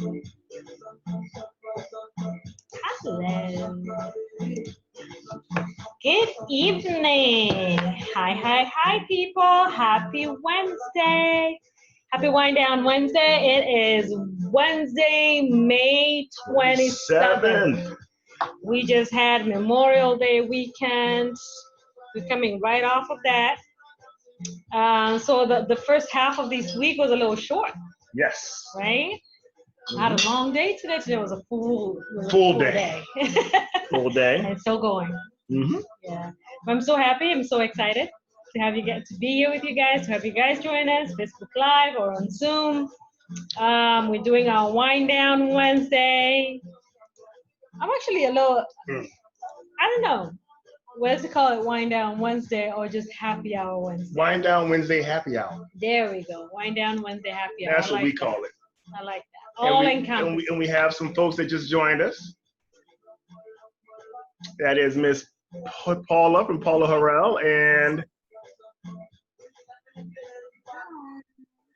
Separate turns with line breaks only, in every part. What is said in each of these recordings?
Hello. Good evening. Hi, people. Happy Wednesday. Happy Wind Down Wednesday. It is Wednesday, May 27th. We just had Memorial Day weekend. We're coming right off of that. So the first half of this week was a little short.
Yes.
Right? I had a long day today. Today was a full day.
Full day.
And it's still going.
Mm-hmm.
Yeah. I'm so happy. I'm so excited to have you get to be here with you guys. To have you guys join us, Facebook Live or on Zoom. We're doing our Wind Down Wednesday. I'm actually a little, I don't know. What does it call it? Wind Down Wednesday or just Happy Hour Wednesday?
Wind Down Wednesday Happy Hour.
There we go. Wind Down Wednesday Happy Hour.
That's what we call it.
I like that. All encompassing.
And we have some folks that just joined us. That is Miss Paula from Paula Harrell and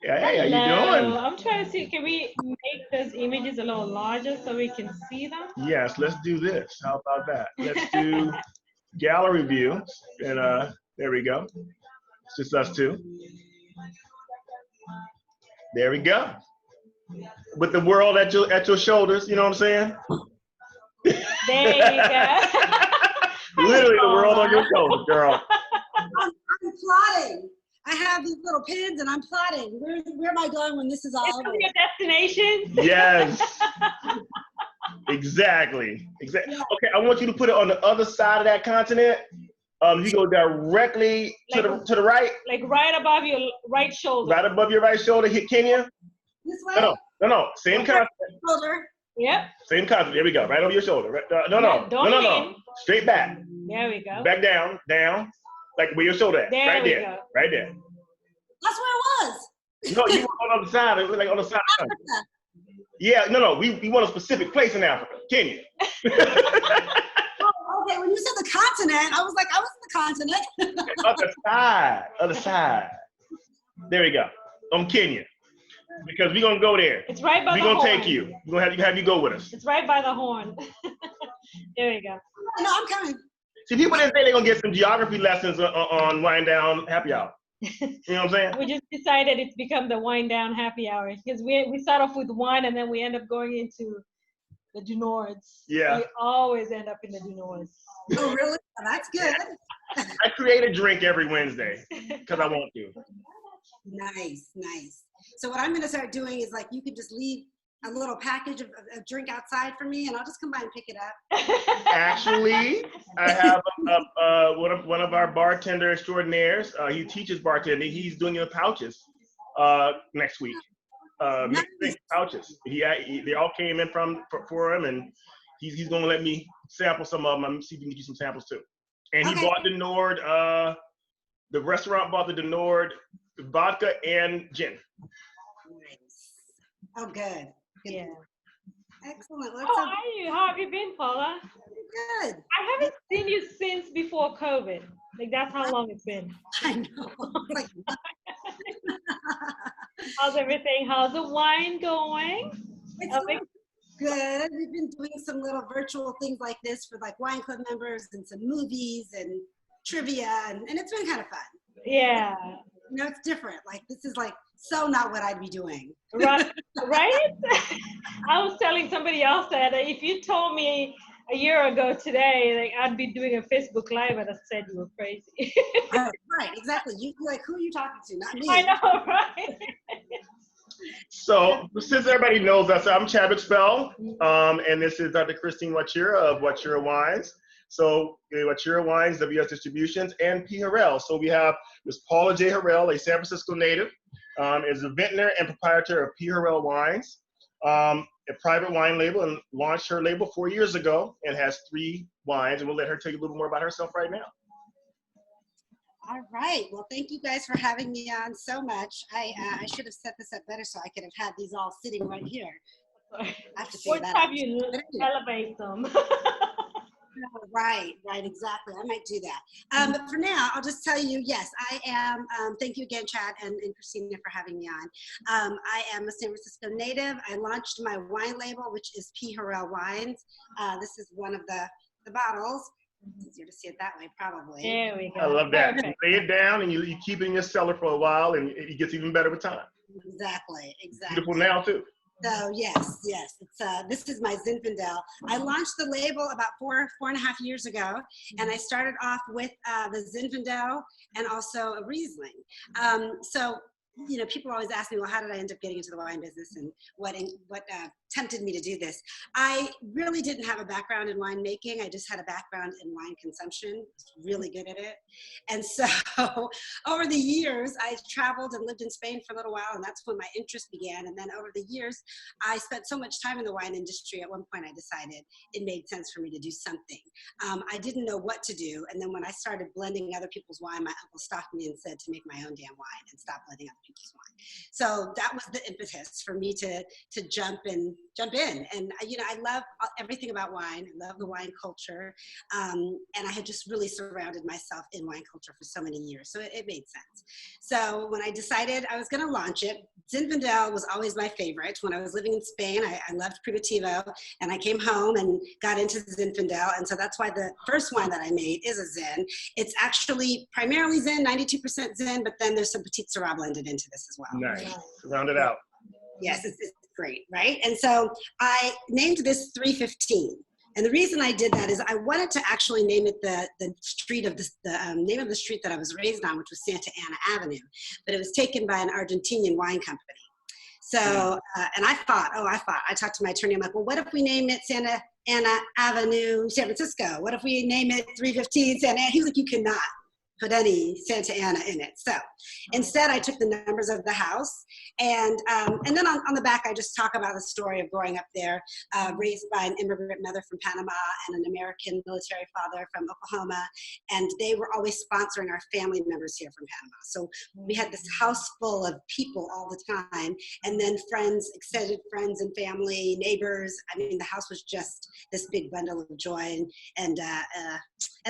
hey, how you doing?
I'm trying to see, can we make those images a little larger so we can see them?
Yes, let's do this. How about that? Let's do gallery view. And there we go. It's just us two. There we go. With the world at your shoulders, you know what I'm saying?
There you go.
Literally the world on your shoulders, girl.
I'm plotting. I have these little pins and I'm plotting. Where am I going when this is all over?
Your destination?
Yes. Exactly. Yeah. Okay, I want you to put it on the other side of that continent. You go directly to the right.
Like right above your right shoulder.
Right above your right shoulder, hit Kenya.
This way?
No. Same continent.
Shoulder.
Yep.
Same continent. There we go. Right over your shoulder. Right, no. Straight back.
There we go.
Back down. Like where your shoulder at.
There
right
we
there.
Go.
Right there.
That's where it was.
No, you were on the side. It was like on the side.
Africa.
Yeah, no. We want a specific place in Africa. Kenya.
Okay, when you said the continent, I was like, I was in the continent.
Other side. There we go. On Kenya. Because we're gonna go there.
It's right by the horn.
We're gonna take you. We're gonna have you go with us.
It's right by the horn. There we go.
No, I'm coming.
See, people didn't think they're gonna get some geography lessons on Wind Down Happy Hour. You know what I'm saying?
We just decided it's become the Wind Down Happy Hour because we start off with one and then we end up going into the du Nords.
Yeah.
We always end up in the du Nords.
Oh, really? Oh, that's good.
I create a drink every Wednesday because I want to.
Nice. So what I'm going to start doing is like, you could just leave a little package of a drink outside for me and I'll just come by and pick it up.
Actually, I have one of our bartender extraordinaires. He teaches bartending. He's doing the pouches next week. Nice. Pouches. They all came in for him, and he's going to let me sample some of them. I'm see if we can get you some samples too. And he bought the Nord. The restaurant bought the Nord vodka and gin.
Nice. Oh, good.
Yeah.
Excellent.
How are you? How have you been, Paula?
Good.
I haven't seen you since before COVID. Like that's how long it's been.
I know. Like,
how's everything? How's the wine going?
It's good. We've been doing some little virtual things like this for like wine club members and some movies and trivia, and it's been kind of fun.
Yeah.
You know, it's different. Like this is like so not what I'd be doing.
Right? I was telling somebody else that if you told me a year ago today, like I'd be doing a Facebook Live, and I said you were crazy.
Right, exactly. You like, who are you talking to? Not me.
I know, right?
So since everybody knows us, I'm Chadwick Spell, and this is Dr. Christine Wachira of Wachira Wines. So Wachira Wines, WS Distributions, and P. Harrell. So we have Ms. Paula J. Harrell, a San Francisco native, is a vintner and proprietor of P. Harrell Wines, a private wine label, and launched her label 4 years ago and has 3 wines. And we'll let her tell you a little more about herself right now.
All right. Well, thank you guys for having me on so much. I should have set this up better so I could have had these all sitting right here. I have to figure that out.
What time you elevate them?
Right, exactly. I might do that. But for now, I'll just tell you, yes, I am. Thank you again, Chad and Christina, for having me on. I am a San Francisco native. I launched my wine label, which is P. Harrell Wines. This is one of the bottles. It's easier to see it that way, probably.
There we go.
I love that.
Perfect.
You lay it down and you keep it in your cellar for a while, and it gets even better with time.
Exactly.
Beautiful now too.
So yes, it's this is my Zinfandel. I launched the label about four and a half years ago, and I started off with the Zinfandel and also a Riesling. So you know, people always ask me, well, how did I end up getting into the wine business, and what tempted me to do this? I really didn't have a background in winemaking. I just had a background in wine consumption. I was really good at it. And so over the years, I traveled and lived in Spain for a little while, and that's when my interest began. And then over the years, I spent so much time in the wine industry, at one point I decided it made sense for me to do something. I didn't know what to do. And then when I started blending other people's wine, my uncle stopped me and said to make my own damn wine and stop blending other people's wine. So that was the impetus for me to jump in. And you know, I love everything about wine. I love the wine culture, and I had just really surrounded myself in wine culture for so many years, so it made sense. So when I decided I was going to launch it, Zinfandel was always my favorite. When I was living in Spain, I loved Primitivo, and I came home and got into Zinfandel, and so that's why the first wine that I made is a Zin. It's actually primarily Zin, 92% Zin, but then there's some Petit Syrah blended into this as well.
Nice. Round it out.
Yes, it's great, right? And so I named this 315. And the reason I did that is I wanted to actually name it the street of the name of the street that I was raised on, which was Santa Ana Avenue, but it was taken by an Argentinian wine company. So, and I talked to my attorney, I'm like, well, what if we name it Santa Ana Avenue, San Francisco? What if we name it 315 Santa Ana? He was like, you cannot put any Santa Ana in it. So instead I took the numbers of the house, and then on the back I just talk about the story of growing up there, raised by an immigrant mother from Panama and an American military father from Oklahoma, and they were always sponsoring our family members here from Panama. So we had this house full of people all the time, and then friends, extended friends and family, neighbors. I mean, the house was just this big bundle of joy and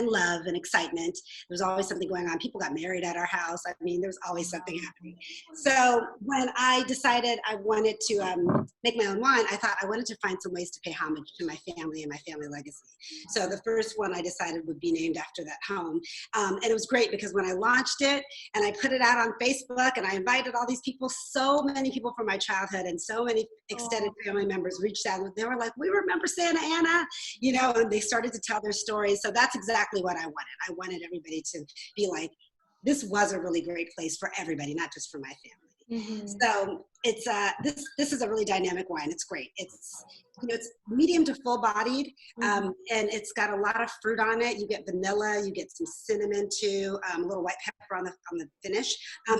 love and excitement. There was always something going on. People got married at our house. I mean, there was always something happening. So when I decided I wanted to make my own wine, I thought I wanted to find some ways to pay homage to my family and my family legacy. So the first one I decided would be named after that home. And it was great because when I launched it and I put it out on Facebook and I invited all these people, so many people from my childhood and so many extended family members reached out. They were like, we remember Santa Ana, you know, and they started to tell their stories. So that's exactly what I wanted. I wanted everybody to be like, this was a really great place for everybody, not just for my family. Mm-hmm. So it's this is a really dynamic wine. It's great. It's, you know, it's medium to full bodied, and it's got a lot of fruit on it. You get vanilla, you get some cinnamon too, a little white pepper on the finish.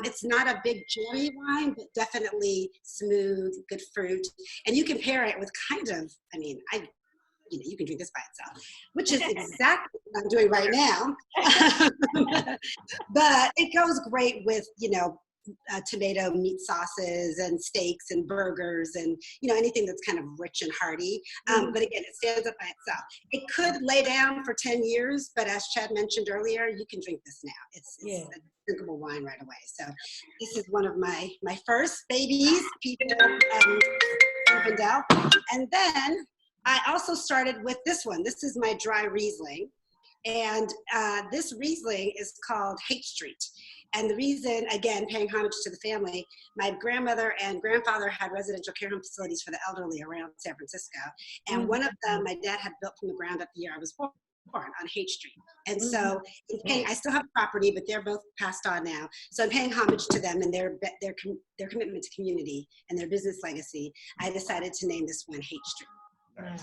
It's not a big jammy wine, but definitely smooth, good fruit, and you can pair it with kind of, I mean, you know, you can drink this by itself, which is exactly what I'm doing right now. But it goes great with, you know, tomato meat sauces and steaks and burgers and, you know, anything that's kind of rich and hearty. But again, it stands up by itself. It could lay down for 10 years, but as Chad mentioned earlier, you can drink this now. It's a drinkable wine right away. So this is one of my first babies, Peter Zinfandel. And then I also started with this one. This is my dry Riesling. And this Riesling is called Hate Street. And the reason, again, paying homage to the family, my grandmother and grandfather had residential care home facilities for the elderly around San Francisco. And one of them, my dad had built from the ground up the year I was born on Hate Street. And so I still have property, but they're both passed on now. So I'm paying homage to them and their commitment to community and their business legacy. I decided to name this one Hate Street.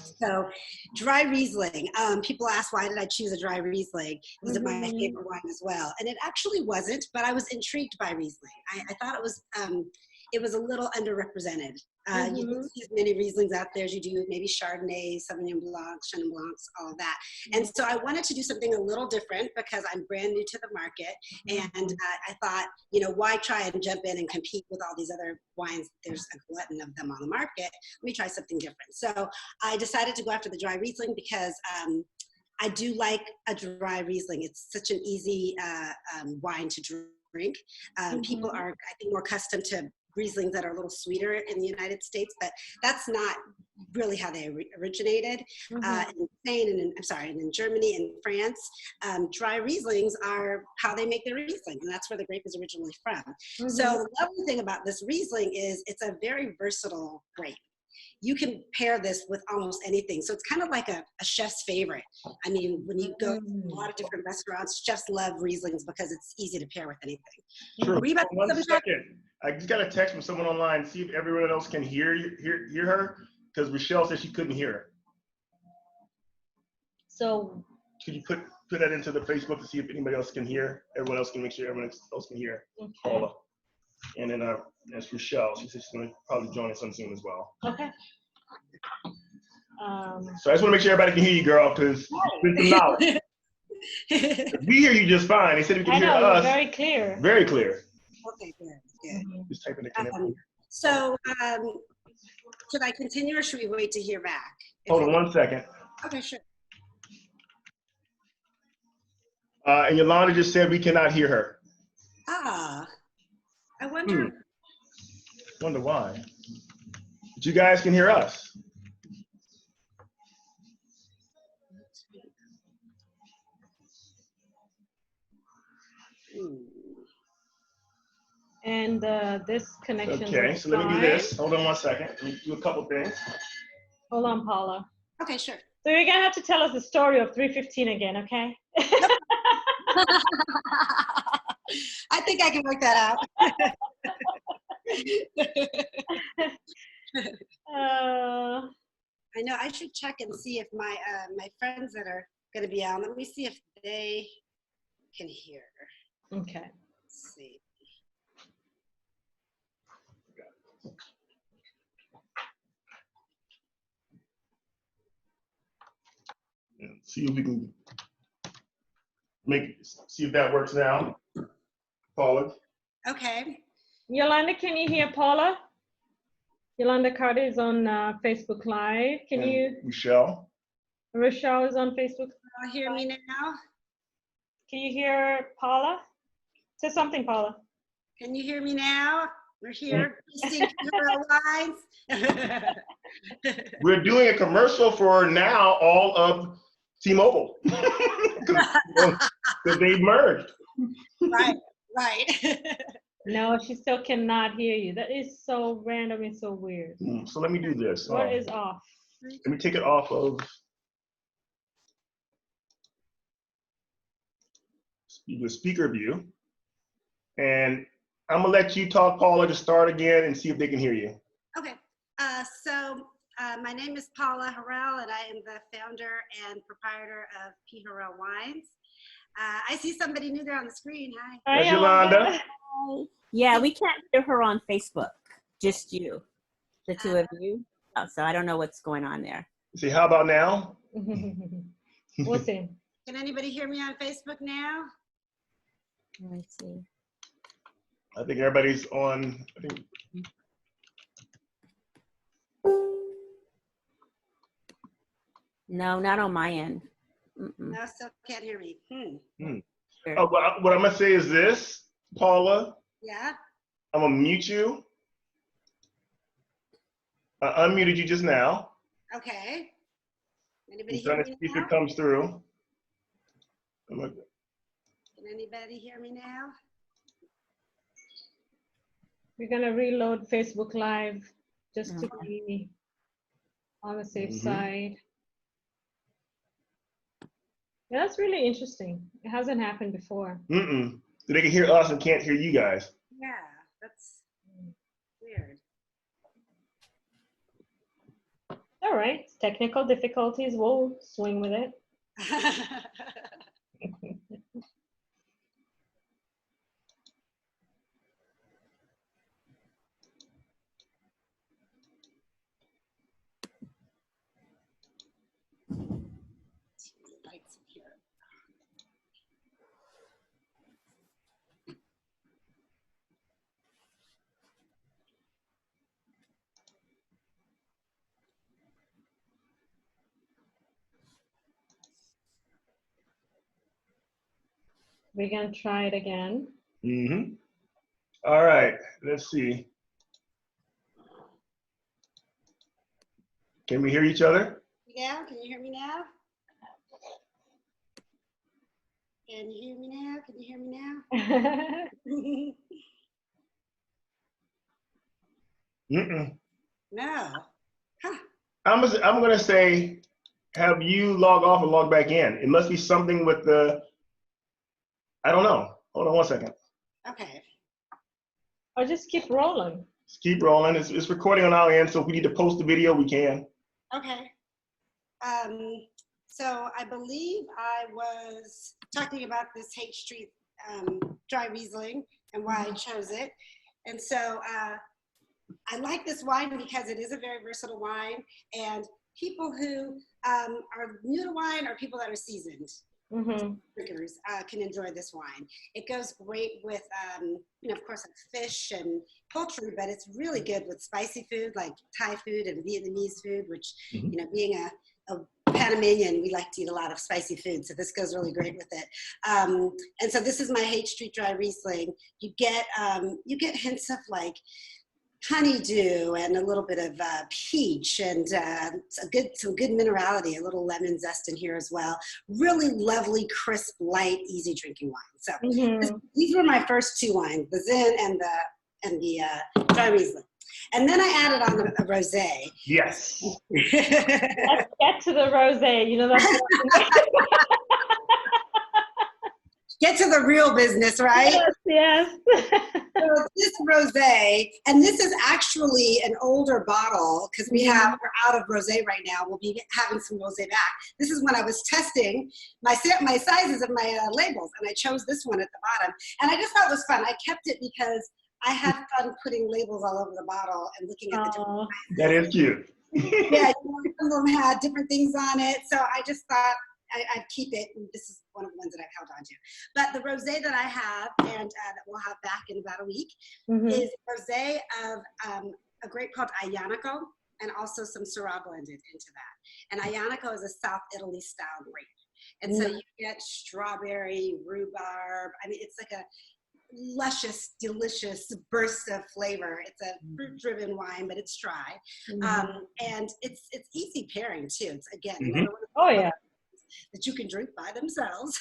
So dry Riesling, people ask, why did I choose a dry Riesling? Was it my favorite wine as well? And it actually wasn't, but I was intrigued by Riesling. I thought it was a little underrepresented. You don't see as many Rieslings out there as you do maybe Chardonnay, Sauvignon Blanc, Chenin Blancs, all of that. And so I wanted to do something a little different because I'm brand new to the market. And I thought, you know, why try and jump in and compete with all these other wines? There's a glutton of them on the market. Let me try something different. So I decided to go after the dry Riesling because I do like a dry Riesling. It's such an easy wine to drink. People are, I think, more accustomed to Rieslings that are a little sweeter in the United States, but that's not really how they originated. In Spain and in Germany and France, dry Rieslings are how they make their Riesling, and that's where the grape is originally from. So the lovely thing about this Riesling is it's a very versatile grape. You can pair this with almost anything. So it's kind of like a chef's favorite. I mean, when you go to a lot of different restaurants, chefs love Rieslings because it's easy to pair with anything.
True. One second. I just got a text from someone online. See if everyone else can hear her, because Rochelle said she couldn't hear her.
So
could you put that into the Facebook to see if anybody else can hear? Everyone else can make sure everyone else can hear. Okay. Paula. And then that's Rochelle. She said she's going to probably join us on Zoom as well.
Okay.
So I just want to make sure everybody can hear you, girl, because it's some knowledge. We hear you just fine. They said we can hear us.
Very clear.
Very clear.
Okay, good.
Just type in the
So should I continue or should we wait to hear back?
Hold on 1 second.
Okay, sure.
And Yolanda just said we cannot hear her.
I wonder.
Wonder why. But you guys can hear us.
And this connection.
Okay, so let me do this. Hold on 1 second. Let me do a couple things.
Hold on, Paula.
Okay, sure.
So you're gonna have to tell us the story of 315 again, okay?
I think I can work that out. I know I should check and see if my my friends that are going to be on. Let me see if they can hear.
Okay.
Let's see.
See if we can see if that works now. Paula.
Okay.
Yolanda, can you hear Paula? Yolanda Carter is on Facebook Live. Can you?
Rochelle.
Rochelle is on Facebook.
Hear me now?
Can you hear Paula? Say something, Paula.
Can you hear me now? We're here. Lines.
We're doing a commercial for now all of T-Mobile because they merged.
Right.
No, she still cannot hear you. That is so random and so weird.
So let me do this.
What is off?
Let me take it off of the speaker view. And I'm going to let you talk, Paula, to start again and see if they can hear you.
Okay. So my name is Paula Harrell, and I am the founder and proprietor of P. Harrell Wines. I see somebody new there on the screen. Hi.
That's Yolanda.
Hi. Yeah, we can't hear her on Facebook. Just you, the two of you. Oh, so I don't know what's going on there.
See, how about now?
We'll see.
Can anybody hear me on Facebook now?
Let's see.
I think everybody's on.
No, not on my end.
No, still can't hear me.
Sure.
Oh, what I'm going to say is this, Paula.
Yeah?
I'm going to mute you. I unmuted you just now.
Okay. Anybody
I'm
hear
trying to
me
see if
now?
it comes through.
Can anybody hear me now?
We're going to reload Facebook Live just to be on the safe side. Yeah, that's really interesting. It hasn't happened before.
They can hear us and can't hear you guys.
Yeah, that's weird.
All right, technical difficulties, we'll swing with it. We're gonna try it again.
Mm-hmm. All right, let's see. Can we hear each other?
Yeah, can you hear me now? Can you hear me now? Can you hear me now?
Mm-mm.
No. Huh.
I'm gonna say, have you log off and log back in? It must be something with the, I don't know. Hold on one second.
Okay.
Or just keep rolling.
Just keep rolling. It's recording on our end, so if we need to post the video, we can.
Okay. So I believe I was talking about this Hate Street dry Riesling and why I chose it. And so I like this wine because it is a very versatile wine, and people who are new to wine or people that are seasoned drinkers can enjoy this wine. It goes great with, you know, of course, fish and poultry, but it's really good with spicy food like Thai food and Vietnamese food, which, you know, being a Panamanian, we like to eat a lot of spicy food, so this goes really great with it. And so this is my Hate Street dry Riesling. You get hints of like honeydew and a little bit of peach and some good minerality, a little lemon zest in here as well. Really lovely, crisp, light, easy drinking wine. So these were my first two wines, the Zin and the dry Riesling. And then I added on a rosé.
Yes.
Let's get to the rosé. You know, that's
Get to the real business, right?
yes.
So this rosé, and this is actually an older bottle because we're out of rosé right now. We'll be having some rosé back. This is when I was testing my sizes of my labels, and I chose this one at the bottom. And I just thought it was fun. I kept it because I had fun putting labels all over the bottle and looking at the different sizes.
That is cute.
Yeah, some of them had different things on it, so I just thought I'd keep it, and this is one of the ones that I've held on to. But the rosé that I have, and that we'll have back in about a week, is rosé of a grape called Aglianico, and also some Syrah blended into that. And Aglianico is a South Italy style grape. And so you get strawberry, rhubarb. I mean, it's like a luscious, delicious burst of flavor. It's a fruit-driven wine, but it's dry. And it's easy pairing, too. It's, again, another one of that you can drink by themselves.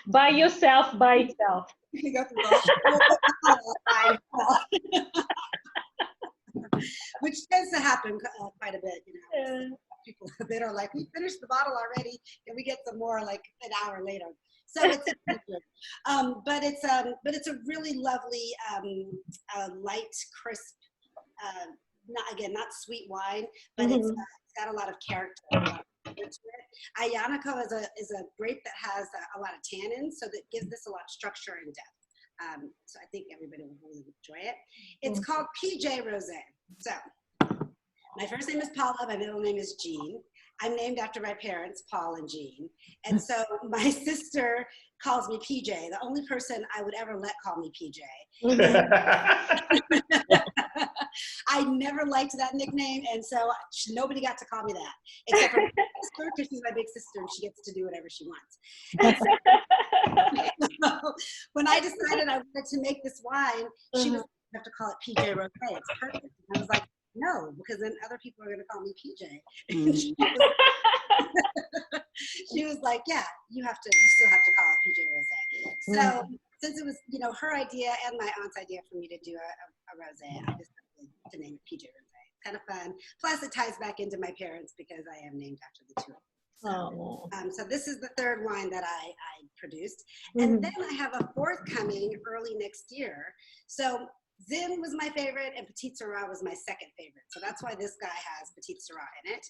By yourself, by itself.
You can go through the whole by yourself. Which tends to happen quite a bit, you know. People that are like, we finished the bottle already, and we get some more like an hour later. So it's good. But it's a really lovely, light, crisp, not sweet wine, but it's got a lot of character. Aglianico is a grape that has a lot of tannins, so that gives this a lot of structure and depth. So I think everybody will really enjoy it. It's called PJ Rosé. So my first name is Paula, my middle name is Jean. I'm named after my parents, Paul and Jean. And so my sister calls me PJ, the only person I would ever let call me PJ. I never liked that nickname, and so nobody got to call me that, except for my sister, because she's my big sister, and she gets to do whatever she wants. So, when I decided I wanted to make this wine, she was going to have to call it PJ Rosé. It's perfect. And I was like, no, because then other people are going to call me PJ. She was like, yeah, you still have to call it PJ Rosé. So since it was, you know, her idea and my aunt's idea for me to do a rosé, I decided to name it PJ Rosé. It's kind of fun. Plus it ties back into my parents because I am named after the two of them. So this is the third wine that I produced. And then I have a fourth coming early next year. So Zin was my favorite, and Petite Syrah was my second favorite. So that's why this guy has Petite Syrah in it.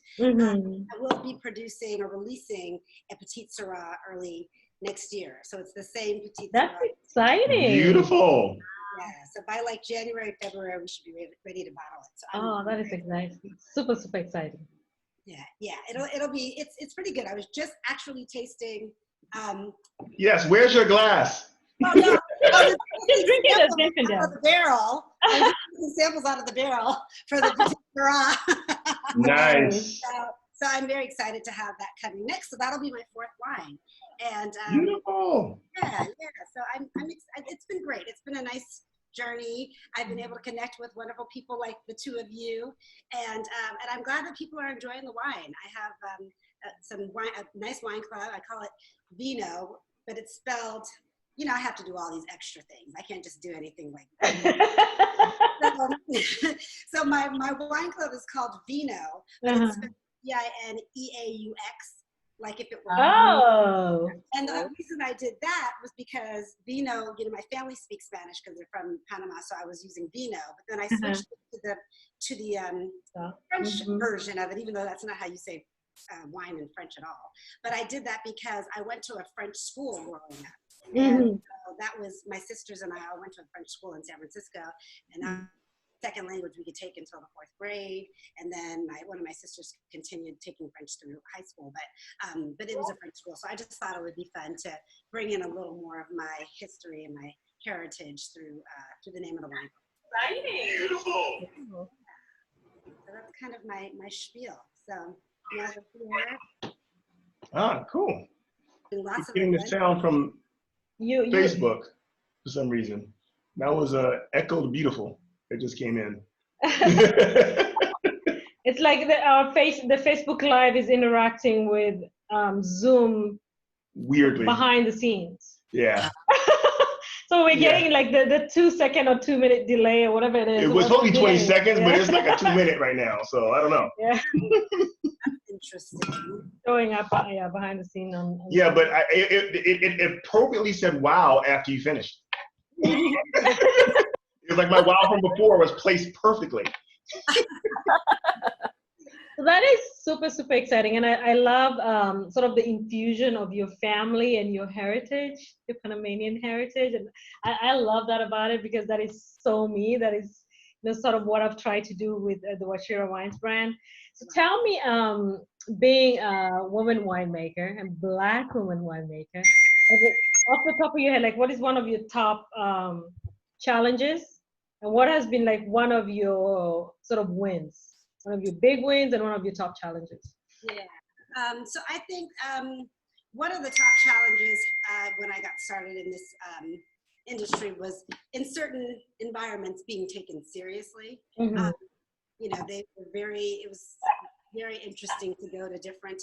I will be producing or releasing a Petite Syrah early next year. So it's the same Petite Syrah.
That's exciting.
Beautiful.
Yeah, so by like January, February, we should be ready to bottle it. So
that is exciting. Super, super exciting.
Yeah, it'll be, it's pretty good. I was just actually tasting.
Yes, where's your glass?
Oh, no.
Just drink it as infant
out of the barrel. I was taking samples out of the barrel for the Petite Syrah.
Nice.
So I'm very excited to have that coming next. So that'll be my fourth wine. And
Beautiful.
yeah. So it's been great. It's been a nice journey. I've been able to connect with wonderful people like the two of you, and I'm glad that people are enjoying the wine. I have some wine, a nice wine club. I call it Vino, but it's spelled. I have to do all these extra things. I can't just do anything like that. So my wine club is called Vino, but it's spelled Vineaux, like if it were.
Oh.
And the reason I did that was because Vino, my family speaks Spanish because they're from Panama, so I was using Vino. But then I switched to the French version of it, even though that's not how you say wine in French at all. But I did that because I went to a French school growing up. And so that was my sisters and I all went to a French school in San Francisco, and that second language we could take until the 4th grade. And then one of my sisters continued taking French through high school, but it was a French school. So I just thought it would be fun to bring in a little more of my history and my heritage through the name of the wine.
Beautiful.
So that's kind of my spiel. So now we're here.
Ah, cool.
Lots of
getting the
events.
sound from
You
Facebook for some reason. That was echoed beautiful. It just came in.
It's like the Facebook Live is interacting with Zoom
Weirdly.
behind the scenes.
Yeah.
So we're getting like the 2 second or 2 minute delay or whatever it is.
It was supposed to be 20 seconds, but
Yeah.
it's like a 2 minute right now. So I don't know.
Yeah.
Interesting.
Showing up behind the scene on
Yeah, but it appropriately said wow after you finished. It was like my wow from before was placed perfectly.
So that is super, super exciting. And I love sort of the infusion of your family and your heritage, your Panamanian heritage. And I love that about it because that is so me. That is sort of what I've tried to do with the Wachira Wines brand. So tell me, being a woman winemaker and Black woman winemaker, off the top of your head, like what is one of your top challenges? And what has been like one of your sort of wins? One of your big wins and one of your top challenges?
Yeah. So I think one of the top challenges when I got started in this industry was in certain environments being taken seriously.
Mm-hmm.
They were it was very interesting to go to different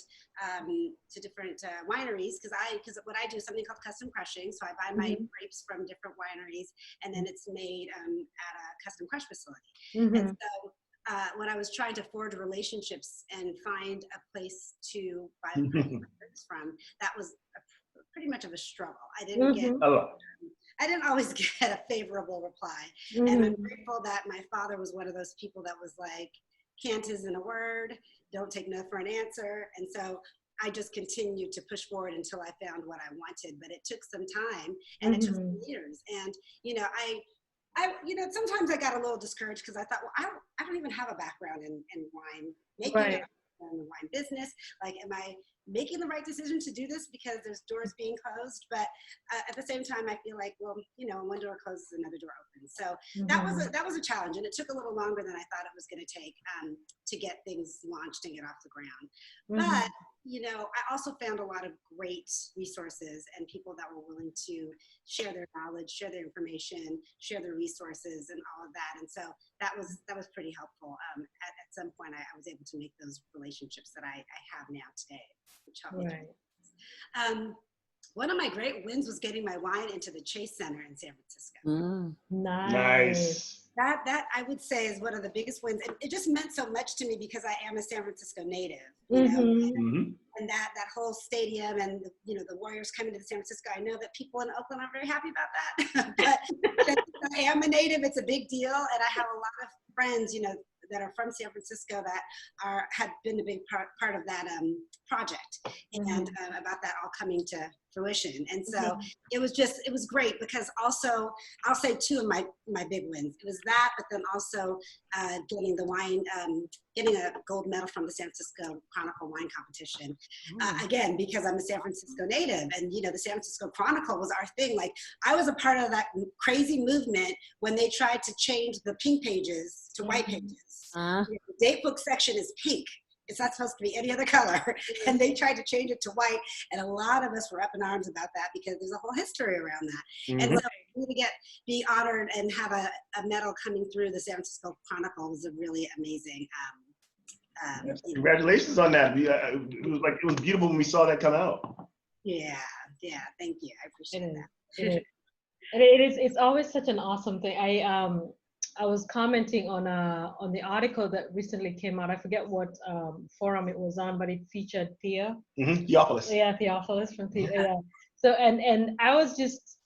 wineries because what I do is something called custom crushing. So I buy my grapes from different wineries and then it's made at a custom crush facility. And so when I was trying to forge relationships and find a place to buy the grapes from, that was pretty much of a struggle. I didn't always get a favorable reply. And I'm grateful that my father was one of those people that was like, can't isn't a word, don't take no for an answer. And so I just continued to push forward until I found what I wanted, but it took some time and it took some years. And, sometimes I got a little discouraged because I thought, well, I don't even have a background in wine making,
right.
in the wine business. Like, am I making the right decision to do this because there's doors being closed? But at the same time, I feel like, well, when one door closes, another door opens. So that was a challenge, and it took a little longer than I thought it was going to take to get things launched and get off the ground. But I also found a lot of great resources and people that were willing to share their knowledge, share their information, share their resources, and all of that. And so that was pretty helpful. At some point, I was able to make those relationships that I have now today, which helped me. One of my great wins was getting my wine into the Chase Center in San Francisco.
Nice.
That I would say is one of the biggest wins. It just meant so much to me because I am a San Francisco native, and that whole stadium and the Warriors coming to San Francisco. I know that people in Oakland aren't very happy about that, but since I am a native, it's a big deal, and I have a lot of friends, that are from San Francisco that had been a big part of that project, and about that all coming to fruition. And so it was great because also I'll say two of my big wins. It was that, but then also getting the wine, getting a gold medal from the San Francisco Chronicle wine competition. Again, because I'm a San Francisco native, and the San Francisco Chronicle was our thing. Like, I was a part of that crazy movement when they tried to change the pink pages to white pages. The date book section is pink, It's not supposed to be any other color. And they tried to change it to white. And a lot of us were up in arms about that because there's a whole history around that.
Mhm.
And so to be honored and have a medal coming through the San Francisco Chronicle was a really amazing.
Yes, congratulations on that. It was beautiful when we saw that come out.
Yeah, thank you. I appreciate that.
It is. And it's always such an awesome thing. I was commenting on the article that recently came out. I forget what forum it was on, but it featured Thea.
Theophilus.
Yeah, Theophilus from Thea. Yeah. So and I was just,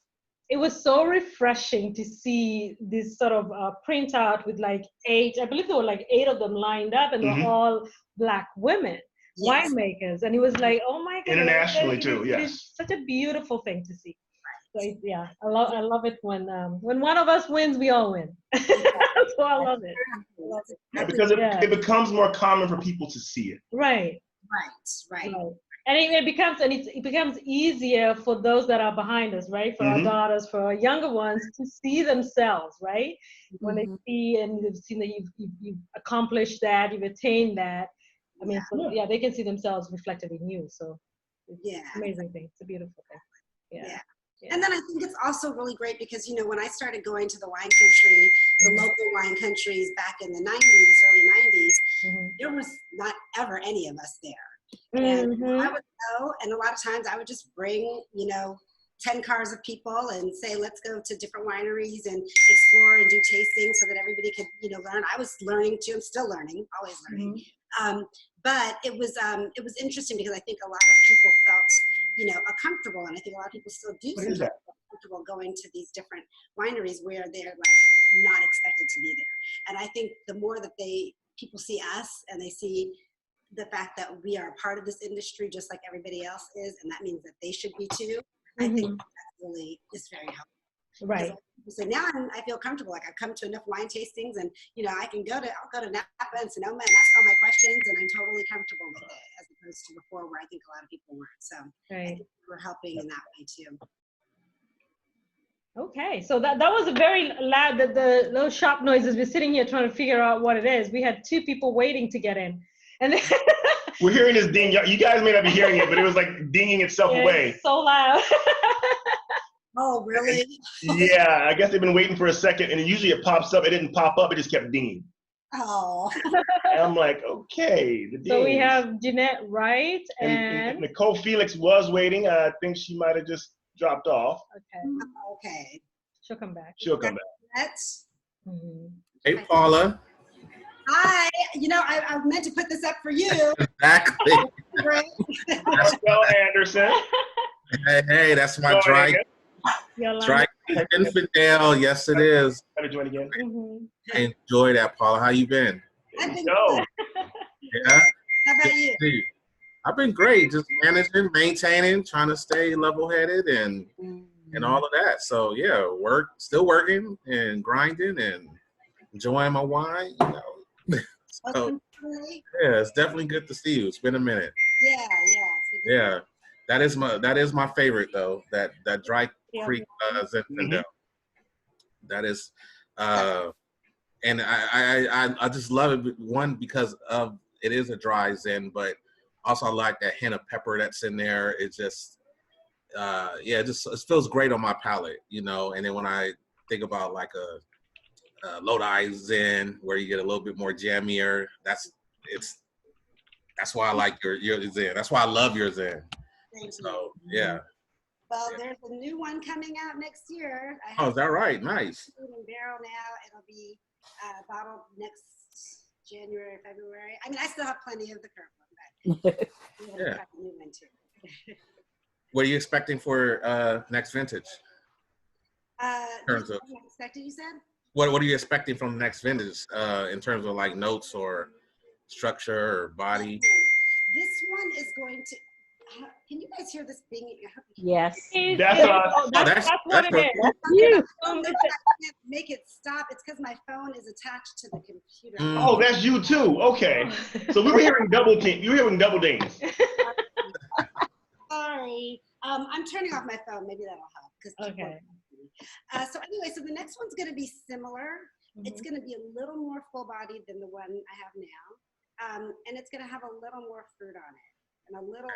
it was so refreshing to see this sort of printout with like 8, I believe there were like 8 of them lined up, and they're all Black women,
Yes.
winemakers. And it was like, oh my God.
Internationally too,
It is such a beautiful thing to see. So yeah, I love it when one of us wins, we all win. So I love it.
Yeah, because it becomes more common for people to see it.
Right. And it becomes easier for those that are behind us, right? For our daughters, for our younger ones, to see themselves, right? When they see and they've seen that you've accomplished that, you've attained that. I mean, they can see themselves reflected in you. So it's an amazing thing. It's a beautiful thing. Yeah.
And then I think it's also really great because, when I started going to the wine country, the local wine countries back in the 90s, early 90s, there was not ever any of us there. And I would go, and a lot of times I would just bring, 10 cars of people and say, let's go to different wineries and explore and do tasting so that everybody could, learn. I was learning too. I'm still learning, always learning. But it was interesting because I think a lot of people felt, uncomfortable, and I think a lot of people still do feel comfortable going to these different wineries where they're like not expected to be there. And I think the more that people see us and they see the fact that we are a part of this industry just like everybody else is, and that means that they should be too. I think that really is very helpful.
Right.
So now I feel comfortable. Like I've come to enough wine tastings, and I'll go to Napa and Sonoma and ask all my questions, and I'm totally comfortable with it, as opposed to before where I think a lot of people weren't. So I think we're helping in that way too.
Okay, so that was a very loud. The those shop noises. We're sitting here trying to figure out what it is. We had 2 people waiting to get in, and then
we're hearing this ding. You guys may not be hearing it, but it was like dinging itself away.
It's so loud.
Oh, really?
Yeah, I guess they've been waiting for a second, and usually it pops up. It didn't pop up. It just kept dinging.
Oh.
And I'm like, okay.
So we have Jeanette Wright and
Nicole Felix was waiting. I think she might have just dropped off.
Okay.
She'll come back.
Hey, Paula.
Hi. I meant to put this up for you.
Exactly.
Well, Anderson.
Hey, that's my dry infidel. Yes, it is.
Gotta join again.
I enjoy that, Paula. How you been?
I've been
good.
Yeah.
How about you?
I've been great. Just managing, maintaining, trying to stay level-headed and all of that. So yeah, still working and grinding and enjoying my wine. So yeah, it's definitely good to see you. It's been a minute. Yeah. That is my favorite though. That Dry Creek Zinfandel. That is, and I just love it. One, because of it is a dry Zin, but also I like that hint of pepper that's in there. It just, it feels great on my palate, And then when I think about like a Lodi Zin, where you get a little bit more jammier, that's why I like your Zin. That's why I love your Zin. So yeah.
Well, there's a new one coming out next year.
Oh, is that right? Nice.
In barrel now. It'll be bottled next January, February. I mean, I still have plenty of the current one, but we'll have a new one too.
What are you expecting for next vintage? In terms of
expected, you said?
What are you expecting from next vintage in terms of like notes or structure or body?
This one is going to. Can you guys hear this binging?
Yes.
That's
what it is.
I can't make it stop. It's because my phone is attached to the computer.
Oh, that's you too. Okay. So we were hearing double dings. You were hearing double dings.
Sorry. I'm turning off my phone. Maybe that'll help.
Okay.
So anyway, so the next one's going to be similar. It's going to be a little more full-bodied than the one I have now. and it's going to have a little more fruit on it and a little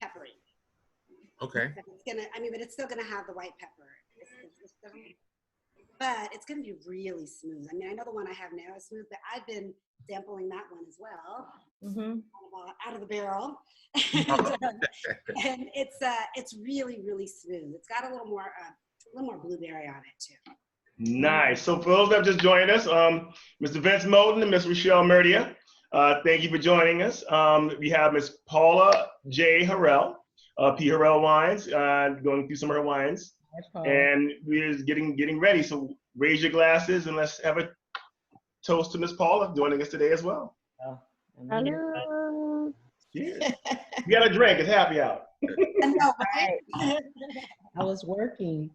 peppery.
Okay.
It's gonna, I mean, but it's still gonna have the white pepper. But it's gonna be really smooth. I mean, I know the one I have now is smooth, but I've been sampling that one as well, out of the barrel, and it's really, really smooth. It's got a little more blueberry on it too.
Nice. So for those that have just joined us, Mr. Vince Moulton and Ms. Rochelle Murdia, thank you for joining us. We have Ms. Paula J. Harrell, P. Harrell Wines, going through some of her wines. And we're just getting ready. So raise your glasses and let's have a toast to Miss Paula joining us today as well.
Hello.
Cheers. You got a drink. It's happy hour.
I was working.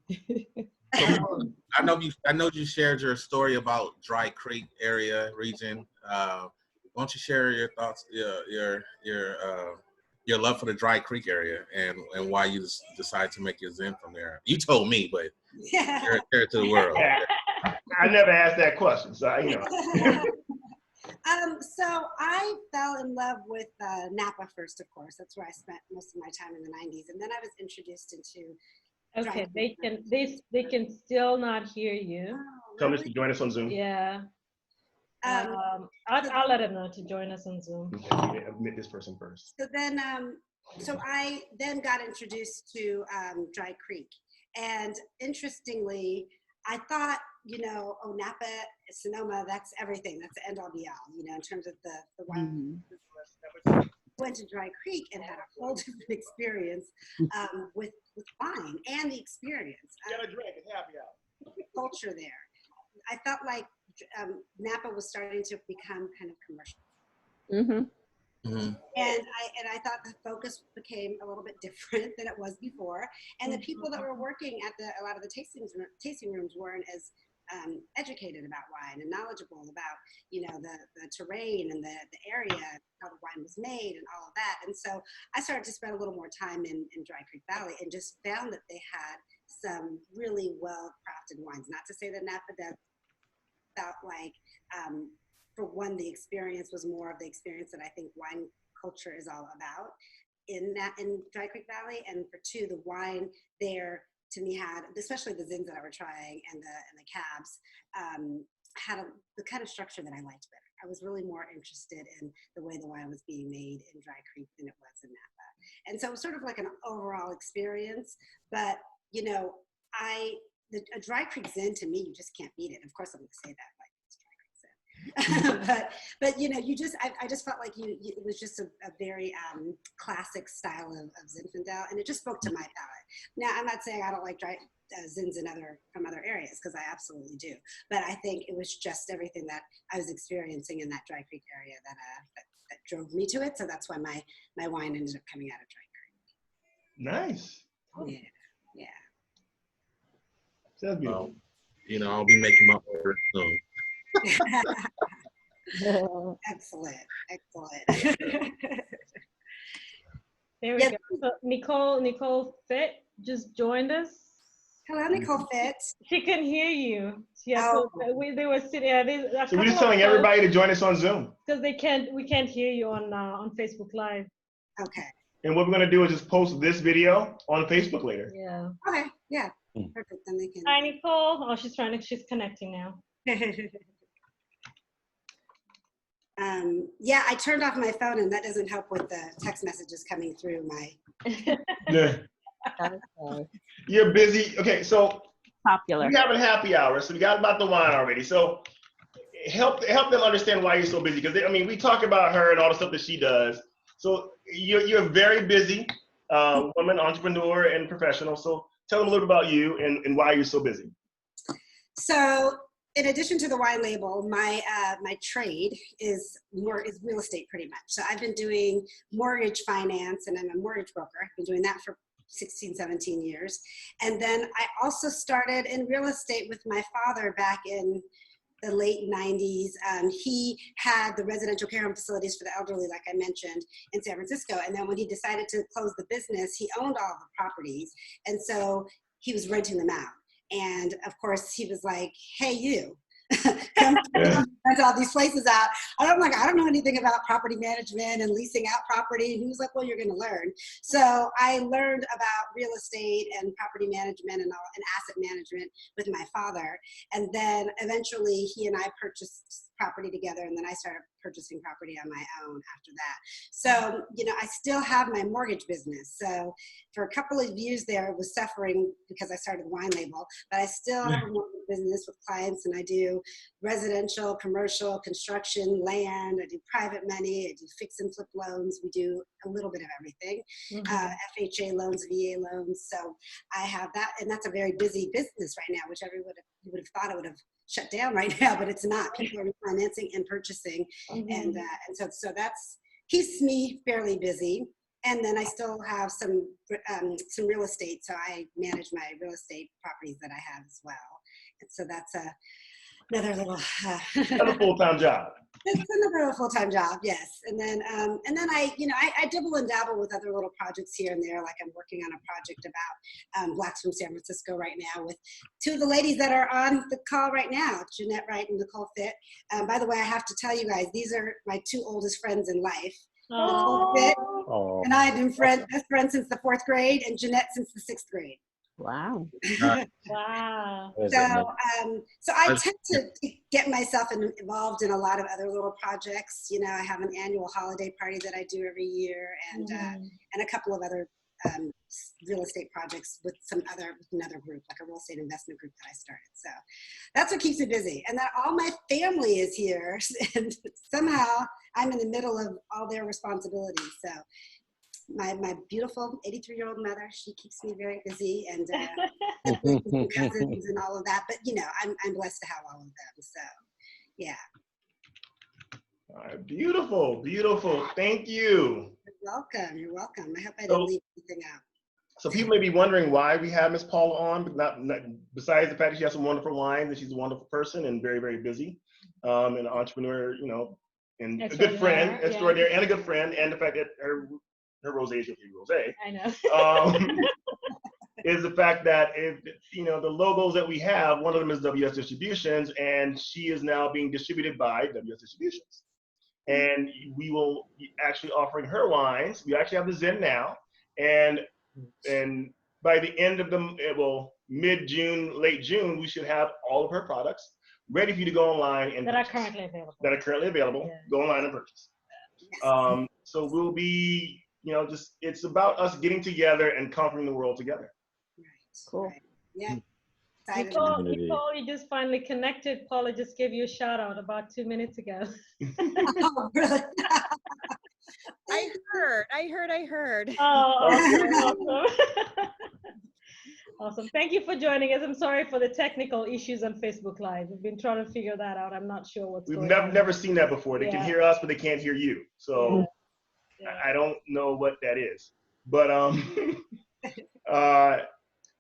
I know you shared your story about Dry Creek area region. Why don't you share your thoughts, your love for the Dry Creek area and why you decided to make your Zen from there? You told me, but share it to the world.
I never asked that question, so you know.
So I fell in love with Napa first, of course. That's where I spent most of my time in the 90s, and then I was introduced into.
Okay, they can still not hear you.
Tell us to join us on Zoom.
Yeah. I'll let him know to join us on Zoom.
Okay, admit this person first.
So then, so I then got introduced to Dry Creek, and interestingly, I thought, oh, Napa, Sonoma, that's everything. That's the end all be all, in terms of the wine. Went to Dry Creek and had a whole different experience with wine and the experience.
Get a drink. It's happy hour.
Culture there. I felt like Napa was starting to become kind of commercial. And I thought the focus became a little bit different than it was before. And the people that were working at a lot of the tasting rooms weren't as educated about wine and knowledgeable about, the terrain and the area, how the wine was made and all of that. And so I started to spend a little more time in Dry Creek Valley and just found that they had some really well-crafted wines. Not to say that Napa does. Felt like, for one, the experience was more of the experience that I think wine culture is all about in Dry Creek Valley, and for two, the wine there to me had, especially the Zins that I were trying and the cabs, had the kind of structure that I liked better. I was really more interested in the way the wine was being made in Dry Creek than it was in Napa, and so it was sort of like an overall experience. But a Dry Creek Zin, to me, you just can't beat it. Of course, I'm going to say that like it's Dry Creek Zin, but I just felt like it was just a very classic style of Zinfandel, and it just spoke to my palate. Now, I'm not saying I don't like Zins from other areas, because I absolutely do, but I think it was just everything that I was experiencing in that Dry Creek area that drove me to it. So that's why my wine ended up coming out of Dry Creek.
Nice.
Yeah.
Sounds beautiful.
I'll be making my order soon.
Excellent.
There we go. So Nicole Fit just joined us.
Hello, Nicole Fit.
She couldn't hear you. Yeah, so they were sitting.
So we're just telling everybody to join us on Zoom.
Because we can't hear you on Facebook Live.
Okay.
And what we're gonna do is just post this video on Facebook later.
Yeah.
Okay. Yeah. Perfect. Then they can.
Hi, Nicole. Oh, she's connecting now.
Yeah, I turned off my phone, and that doesn't help with the text messages coming through my.
Yeah. You're busy. Okay, so
Popular.
we have a happy hour, so we got about the wine already. So help them understand why you're so busy, because we talk about her and all the stuff that she does. So you're a very busy woman, entrepreneur, and professional. So tell them a little bit about you and why you're so busy.
So, in addition to the wine label, my trade is real estate, pretty much. So I've been doing mortgage finance, and I'm a mortgage broker. I've been doing that for 16, 17 years. And then I also started in real estate with my father back in the late 90s. He had the residential care home facilities for the elderly, like I mentioned, in San Francisco. And then when he decided to close the business, he owned all the properties. And so he was renting them out. And of course, he was like, hey, you, come rent rented all these places out. And I'm like, I don't know anything about property management and leasing out property. And he was like, well, you're going to learn. So I learned about real estate and property management and asset management with my father. And then eventually he and I purchased property together, and then I started purchasing property on my own after that. So, you know, I still have my mortgage business. So for a couple of years there, I was suffering because I started Wine Label, but I still have a mortgage business with clients, and I do residential, commercial, construction, land, I do private money, I do fix and flip loans, we do a little bit of everything, FHA loans, VA loans. So I have that, and that's a very busy business right now, which you would have thought it would have shut down right now, but it's not. People are refinancing and purchasing, and so that's keeps me fairly busy. And then I still have some real estate, so I manage my real estate properties that I have as well. And so that's another little
Another full-time job.
It's another full-time job, yes. And then I, you know, I dibble and dabble with other little projects here and there. Like I'm working on a project about Blacks from San Francisco right now with two of the ladies that are on the call right now, Jeanette Wright and Nicole Fitt. By the way, I have to tell you guys, these are my two oldest friends in life. Nicole Fitt and I have been best friends since the 4th grade, and Jeanette since the 6th grade.
Wow.
Wow.
So I tend to get myself involved in a lot of other little projects. You know, I have an annual holiday party that I do every year, and a couple of other real estate projects with another group, like a real estate investment group that I started. So that's what keeps me busy. And then all my family is here, and somehow I'm in the middle of all their responsibilities. So my beautiful 83-year-old mother, she keeps me very busy, and cousins and all of that. But you know, I'm blessed to have all of them. So, yeah.
All right, beautiful, beautiful. Thank you.
You're welcome. You're welcome. I hope I didn't leave anything out.
So people may be wondering why we have Miss Paula on, but not besides the fact that she has some wonderful wines and she's a wonderful person and very, very busy, and an entrepreneur, you know, and a good friend, extraordinary, and a good friend, and the fact that her rosé is your rosé.
I know.
Is the fact that you know, the logos that we have, one of them is WS Distributions, and she is now being distributed by WS Distributions. And we will be actually offering her wines. We actually have the Zen now, and by the end of mid-June, late June, we should have all of her products ready for you to go online and
that are currently available.
Yeah. Go online and purchase. So we'll be, you know, it's about us getting together and conquering the world together.
Cool.
Right. Yeah.
Nicole, you just finally connected. Paula just gave you a shout out about 2 minutes ago.
Oh, really?
I heard.
Oh, awesome. Awesome. Thank you for joining us. I'm sorry for the technical issues on Facebook Live. We've been trying to figure that out. I'm not sure what's going on.
We've never seen that before. They can hear us, but they can't hear you. So I don't know what that is. But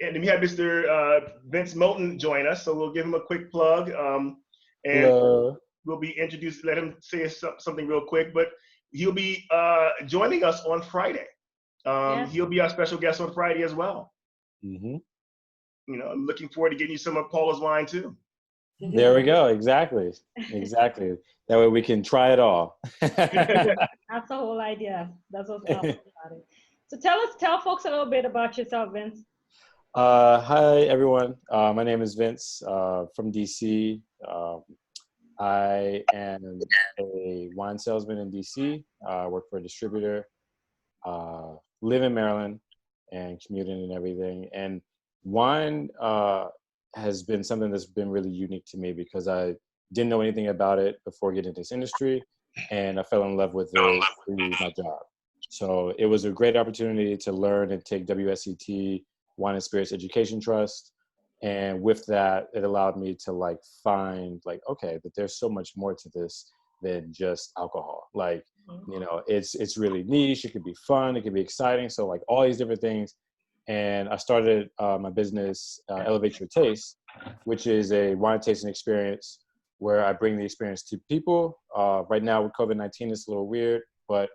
and then we have Mr. Vince Moulton join us, so we'll give him a quick plug. And we'll be introduced, let him say something real quick, but he'll be joining us on Friday. He'll be our special guest on Friday as well. You know, I'm looking forward to getting you some of Paula's wine too.
There we go. Exactly. That way we can try it all.
That's the whole idea. That's what's about it. So tell folks a little bit about yourself, Vince.
Hi, everyone. My name is Vince from DC. I am a wine salesman in DC. I work for a distributor, live in Maryland, and commuting and everything. And wine has been something that's been really unique to me because I didn't know anything about it before getting into this industry, and I fell in love with it through my job. So it was a great opportunity to learn and take WSET Wine and Spirits Education Trust. And with that, it allowed me to find okay, but there's so much more to this than just alcohol. You know, it's really niche. It could be fun. It could be exciting. So all these different things. And I started my business, Elevate Your Taste, which is a wine tasting experience where I bring the experience to people. Right now with COVID-19, it's a little weird, but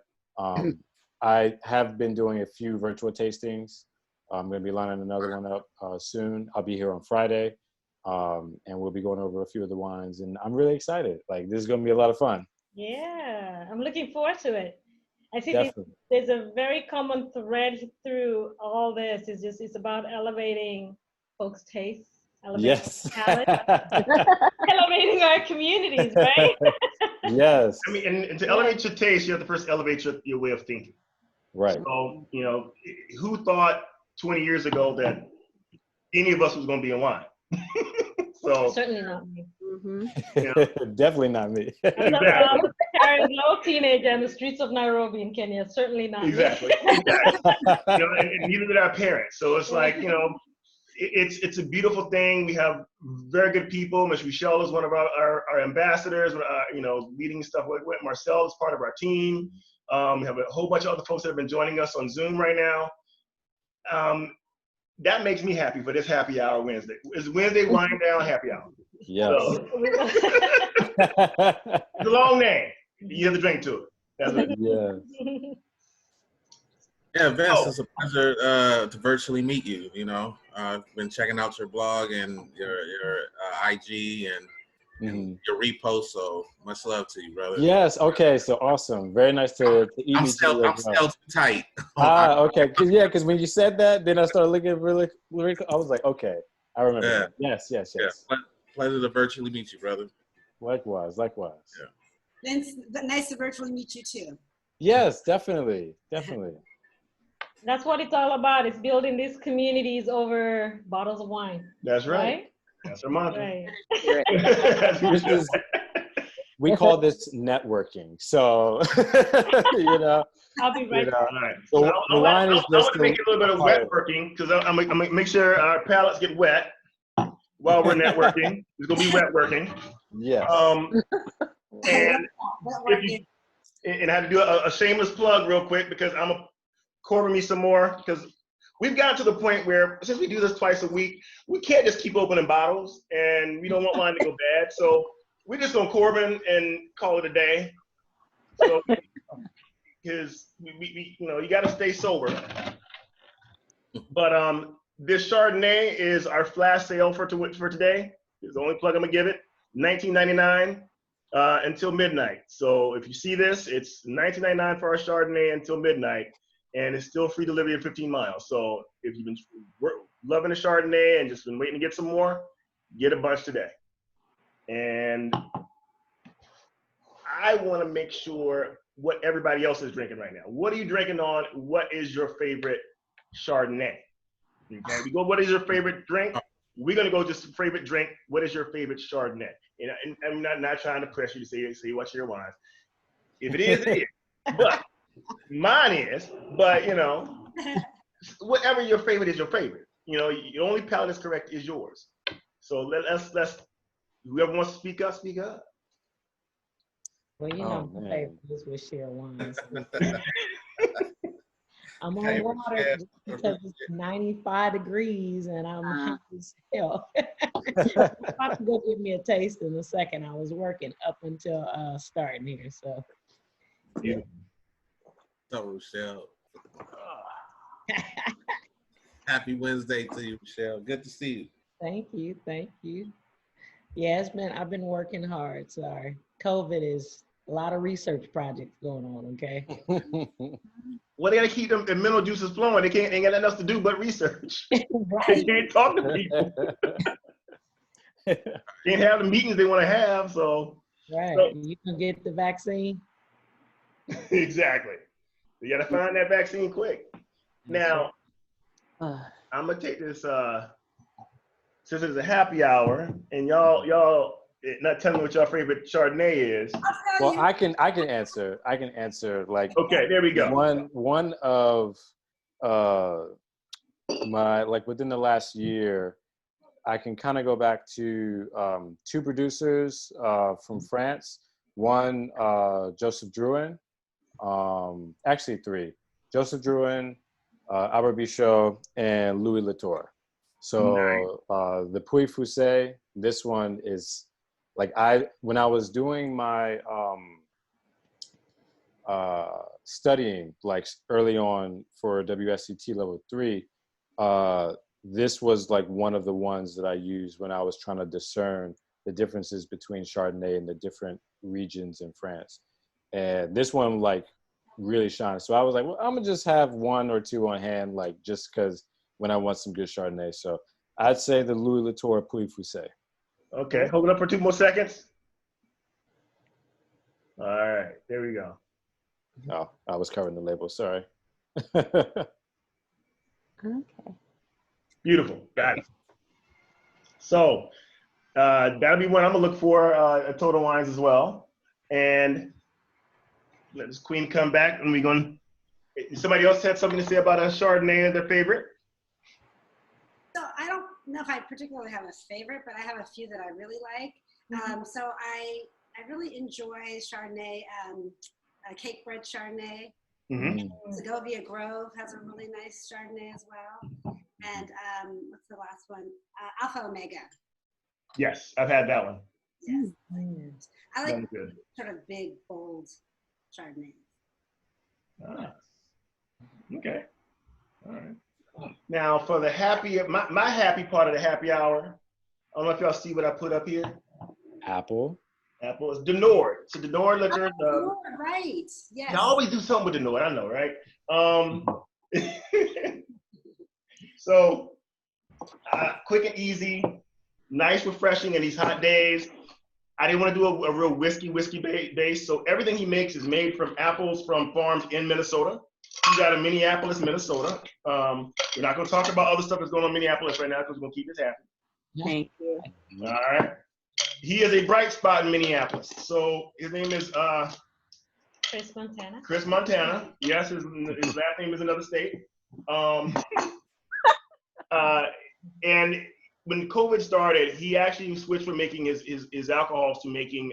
I have been doing a few virtual tastings. I'm going to be lining another one up soon. I'll be here on Friday. And we'll be going over a few of the wines, and I'm really excited. Like, this is going to be a lot of fun.
Yeah, I'm looking forward to it. I see
Definitely.
there's a very common thread through all this. It's about elevating folks' tastes, elevating
Yes.
talent, elevating our communities, right?
Yes.
I mean, and to elevate your taste, you have to first elevate your way of thinking.
Right.
So, who thought 20 years ago that any of us was going to be in wine? So,
Certainly not me.
Definitely not me.
I'm not a little teenager in the streets of Nairobi in Kenya. Certainly not
exactly.
me.
And neither did our parents. So it's like, it's a beautiful thing. We have very good people. Ms. Michelle is one of our ambassadors, leading stuff with Marcel is part of our team. We have a whole bunch of other folks that have been joining us on Zoom right now. That makes me happy for this happy hour Wednesday. It's Wednesday wind down happy hour.
Yes.
So, it's a long name. You have to drink to it. That's what it is.
Yeah.
Yeah, Vince, it's a pleasure to virtually meet you. I've been checking out your blog and your IG and your repost. So much love to you, brother.
Yes. Okay. So awesome. Very nice to eat
I'm
you.
still too tight.
Okay. Because when you said that, then I started looking really. I was like, okay, I remember.
Yeah.
Yes.
Yeah. Pleasure to virtually meet you, brother.
Likewise.
Yeah.
Vince, nice to virtually meet you too.
Yes, definitely.
That's what it's all about. It's building these communities over bottles of wine.
That's right. That's our mantra.
Right.
We call this networking. So,
I'll be right back.
All right.
So the wine is
I want to make it a little bit of wet
part.
working because I'm gonna make sure our palates get wet while we're networking. It's gonna be wet working.
Yes.
And I had to do a shameless plug real quick because I'm gonna cover me some more because we've gotten to the point where since we do this twice a week, we can't just keep opening bottles and we don't want wine to go bad. So we're just gonna Corbin and call it a day. So because we you got to stay sober. But this Chardonnay is our flash sale for today. It's the only plug I'm gonna give it. $19.99 until midnight. So if you see this, it's $19.99 for our Chardonnay until midnight, and it's still free delivery of 15 miles. So if you've been loving the Chardonnay and just been waiting to get some more, get a bunch today. And I want to make sure what everybody else is drinking right now. What are you drinking on? What is your favorite Chardonnay? Okay, we go, what is your favorite drink? We're going to go just favorite drink. What is your favorite Chardonnay? And I'm not trying to press you to say what's your wine. If it is, it is. But mine is. But, whatever your favorite is your favorite. The only palate that's correct is yours. So let's whoever wants to speak up, speak up.
Well, my favorite is with share wines. I'm on water because it's 95 degrees and I'm hot as hell. I can go give me a taste in a second. I was working up until starting here, so.
Yeah.
So, Michelle. Happy Wednesday to you, Michelle. Good to see you.
Thank you. Yeah, I've been working hard, sorry. COVID is a lot of research projects going on, okay?
Well, they gotta keep them the mental juices flowing. They ain't got nothing else to do but research.
Right.
They can't talk to people. Can't have the meetings they want to have. So
Right.
So,
you can get the vaccine.
exactly. You gotta find that vaccine quick. Now, I'm gonna take this. Since it's a happy hour, and y'all not telling me what your favorite Chardonnay is.
Well, I can answer. Like,
okay, there we go.
One of my, like, within the last year, I can kind of go back to two producers from France. One, Joseph Drouin, actually three: Joseph Drouin, Albert Bichot, and Louis Latour. So the Puy Fusé, this one is like, when I was doing my studying, like early on for WSET level 3, this was like one of the ones that I used when I was trying to discern the differences between Chardonnay and the different regions in France. And this one like really shines. So I was like, well, I'm gonna just have 1 or 2 on hand, like just because when I want some good Chardonnay. So I'd say the Louis Latour Puy Foussé.
Okay, hold it up for 2 more seconds. All right, there we go.
Oh, I was covering the label, sorry.
Okay.
Beautiful, got it. So that'll be one I'm gonna look for at Total Wines as well. And let this queen come back, and we're gonna. Somebody else had something to say about a Chardonnay and their favorite?
So I don't know if I particularly have a favorite, but I have a few that I really like. So I really enjoy Chardonnay, cake bread Chardonnay. Segovia Grove has a really nice Chardonnay as well. And what's the last one? Alpha Omega.
Yes, I've had that one.
Yes. I like
good.
sort of big, bold Chardonnay.
Okay. All right. Now for the happy, my happy part of the happy hour, I don't know if y'all see what I put up here.
Apple.
Apple is Denord. So Denord liquor.
Right. Yes.
I always do something with Denord. I know, right? So quick and easy, nice, refreshing in these hot days. I didn't want to do a real whiskey base. So everything he makes is made from apples from farms in Minnesota. He's out of Minneapolis, Minnesota. We're not going to talk about other stuff that's going on in Minneapolis right now because we're going to keep this happy.
Thank you.
All right. He is a bright spot in Minneapolis. So his name is
Chris Montana.
Chris Montana. Yes, his last name is another state. And when COVID started, he actually switched from making his alcohols to making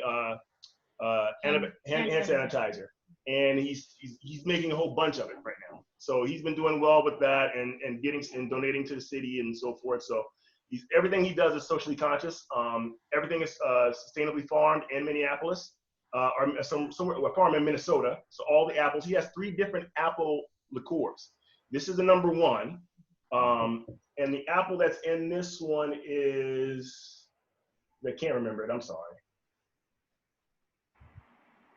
hand sanitizer. And he's making a whole bunch of it right now. So he's been doing well with that and getting and donating to the city and so forth. So everything he does is socially conscious. Everything is sustainably farmed in Minneapolis, or somewhere a farm in Minnesota. So all the apples, he has 3 different apple liqueurs. This is the number 1. And the apple that's in this one is, I can't remember it, I'm sorry.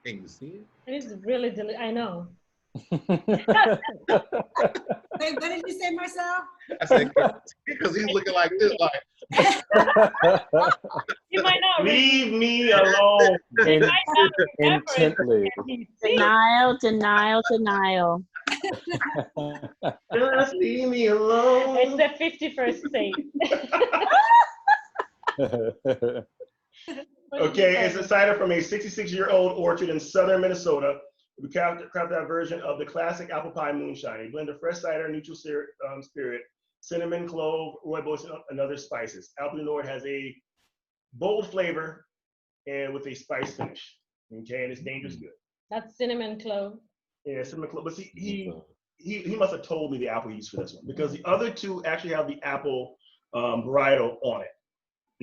Can you see it?
It is really delicious. I know.
Wait, what did you say, Marcel?
I said, because he's looking like this, like.
You might not
Leave me alone.
Intently.
Denial, denial, denial.
Just leave me alone.
It's the 51st state.
Okay, it's a cider from a 66-year-old orchard in southern Minnesota. We crafted a version of the classic apple pie moonshine, a blend of fresh cider, neutral spirit, cinnamon, clove, rooibos, and other spices. Apple Nord has a bold flavor and with a spice finish. Okay, and it's dangerous good.
That's cinnamon clove.
Yeah, cinnamon clove. But see, he must have told me the apple he used for this one because the other 2 actually have the apple varietal on it.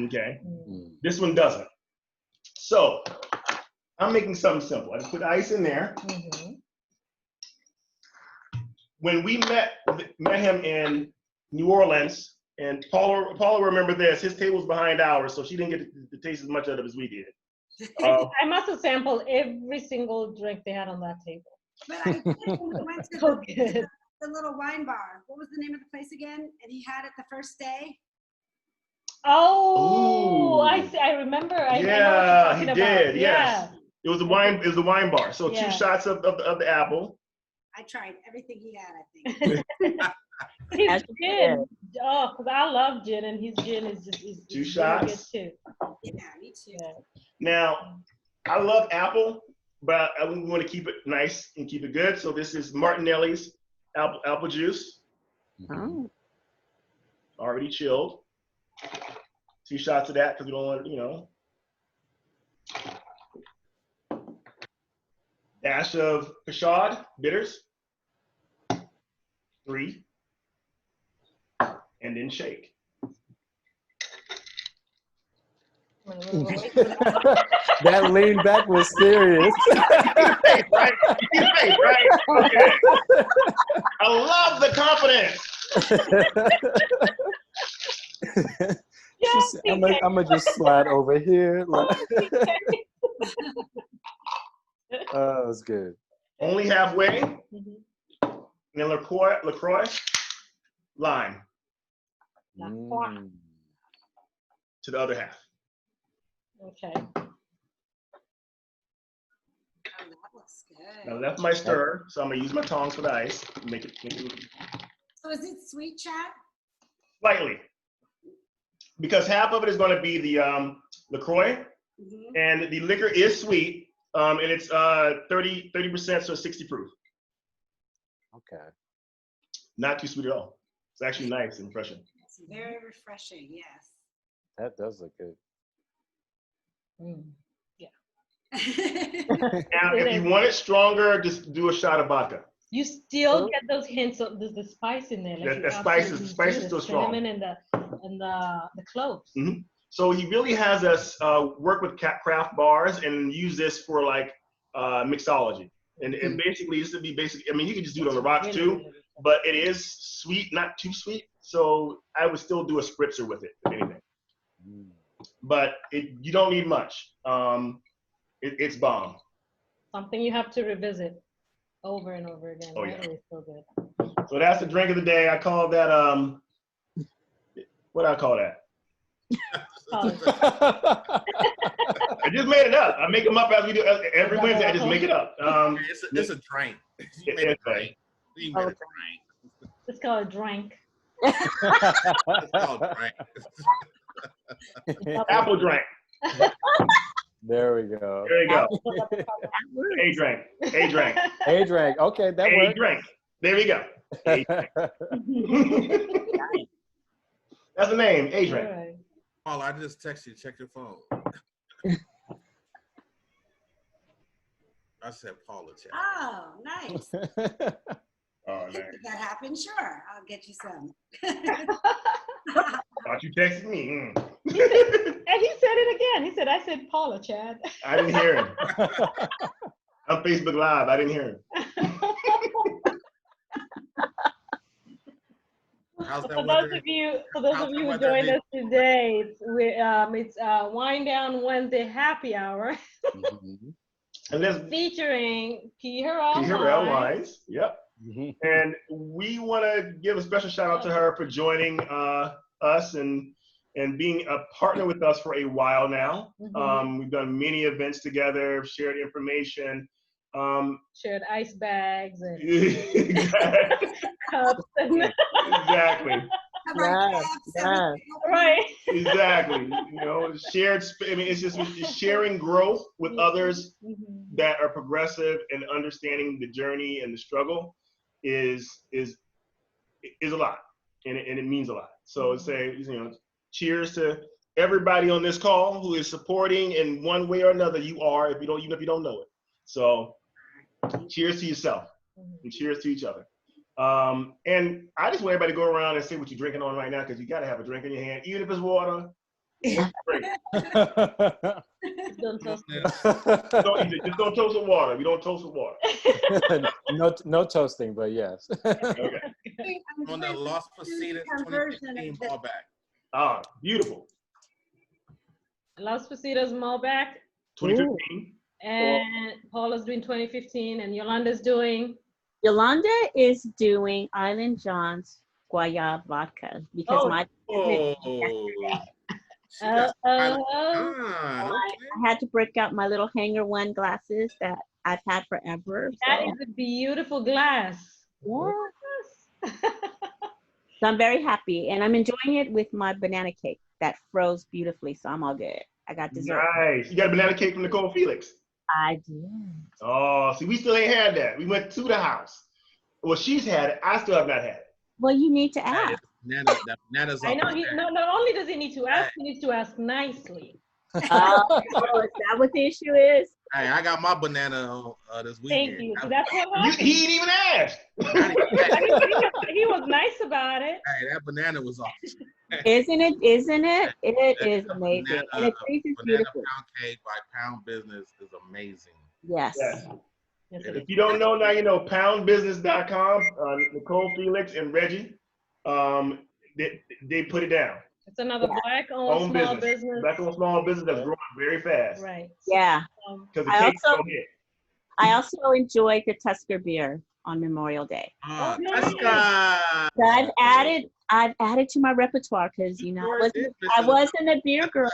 Okay, this one doesn't. So I'm making something simple. I just put ice in there. When we met him in New Orleans, and Paula remember this, his table was behind ours, so she didn't get to taste as much of it as we did.
I must have sampled every single drink they had on that table.
But I did when we went to the little wine bar. What was the name of the place again? And he had it the first day.
Oh, I remember. I know what you're talking
he
about.
did.
Yeah.
Yes, it was a wine bar. So 2 shots of the apple.
I tried everything he had, I think.
His gin. Oh, because I love gin, and his gin is just
2 shots.
Good too.
Yeah, me too.
Yeah.
Now, I love apple, but I want to keep it nice and keep it good. So this is Martinelli's apple juice.
Oh.
Already chilled. 2 shots of that because we don't want, Dash of Pashad bitters. 3. And then shake.
That lean back was serious.
Right? Okay. I love the confidence.
I'm gonna just slide over here. Oh, that's good.
Only halfway. And then LaCroix, lime. To the other half.
Okay.
Oh, that looks good.
Now that's my stir, so I'm gonna use my tongs for the ice. Make it
So is it sweet, chat?
slightly. Because half of it is gonna be the LaCroix, and the liquor is sweet, and it's 30%, so 60 proof.
Okay.
Not too sweet at all. It's actually nice and refreshing.
It's very refreshing, yes.
That does look good.
Yeah.
Now, if you want it stronger, just do a shot of vodka.
You still get those hints of the spice in there. Like
The spice is still strong.
Cinnamon and the cloves.
So he really has us work with craft bars and use this for like mixology. And basically, this would be basic. I mean, you can just do it on the rocks too, but it is sweet, not too sweet. So I would still do a spritzer with it, if anything. But you don't need much. It's bomb.
Something you have to revisit over and over again.
Oh,
right?
yeah.
It's so good.
So that's the drink of the day. I call that what do I call that? I just made it up. I make them up as we do every Wednesday. I just make it up.
It's a drink. You made a drink. You made a drink.
It's called a drink.
It's called drink.
Apple drink.
There we go.
There you go. A drink. A drink.
A drink. Okay, that
A
works.
drink. There we go. A drink. That's the name. A drink.
Right.
Paula, I just texted you. Check your phone. I said Paula, chat.
Oh, nice.
Oh,
If
man.
that happens, sure. I'll get you some.
Thought you texted me.
And he said it again. He said, I said Paula, Chad.
I didn't hear him. On Facebook Live, I didn't hear him.
How's that
For
weather?
those of you who
weather
joined
been?
us today, it's Wind Down Wednesday happy hour
And let's
featuring P. Harrell.
P. Harrell Wines. Yep.
Mhm.
And we want to give a special shout out to her for joining us and being a partner with us for a while now. We've done many events together, shared information.
Shared ice bags and
Exactly.
cups.
Exactly.
Yeah.
Right.
Exactly. You know, shared. I mean, it's just sharing growth with others that are progressive and understanding the journey and the struggle is a lot, and it means a lot. So say, you know, cheers to everybody on this call who is supporting in one way or another. You are, even if you don't know it. So cheers to yourself and cheers to each other. And I just want everybody to go around and say what you're drinking on right now, because you got to have a drink in your hand, even if it's water. Drink.
Don't toast
Just don't toast with water. You don't toast with water.
no toasting, but yes.
Okay.
On the Las Positas 2015 ball back.
Ah, beautiful.
Las Positas Malbec.
2015.
And Paula's doing 2015, and Yolanda's doing.
Yolanda is doing Island John's Guayab vodka because my I had to break out my little hanger one glasses that I've had forever.
That is a beautiful glass.
Yes. So I'm very happy, and I'm enjoying it with my banana cake that froze beautifully. So I'm all good. I got dessert.
Nice. You got a banana cake from Nicole Felix.
I did.
Oh, see, we still ain't had that. We went to the house. Well, she's had it. I still have not had it.
Well, you need to ask.
I know. Not only does he need to ask, he needs to ask nicely.
Is that what the issue is?
Hey, I got my banana this weekend.
Thank you. So that's what happened.
He didn't even ask.
He was nice about it.
Hey, that banana was awesome.
Isn't it? It is amazing. And it tastes
Banana
beautiful.
pound cake by Pound Business is amazing.
Yes.
Yes.
Yes,
If you don't know now, you know poundbusiness.com. Nicole Felix and Reggie, they put it down.
It's another
Yeah.
black-owned
Own
small
business.
business.
Black-owned small business that's growing very fast.
Right.
Yeah.
Because the
I
cakes
also
don't hit.
I also enjoyed the Tusker beer on Memorial Day.
Ah,
Oh, nice.
Tusker.
So I've added to my repertoire because you know I wasn't a beer girl.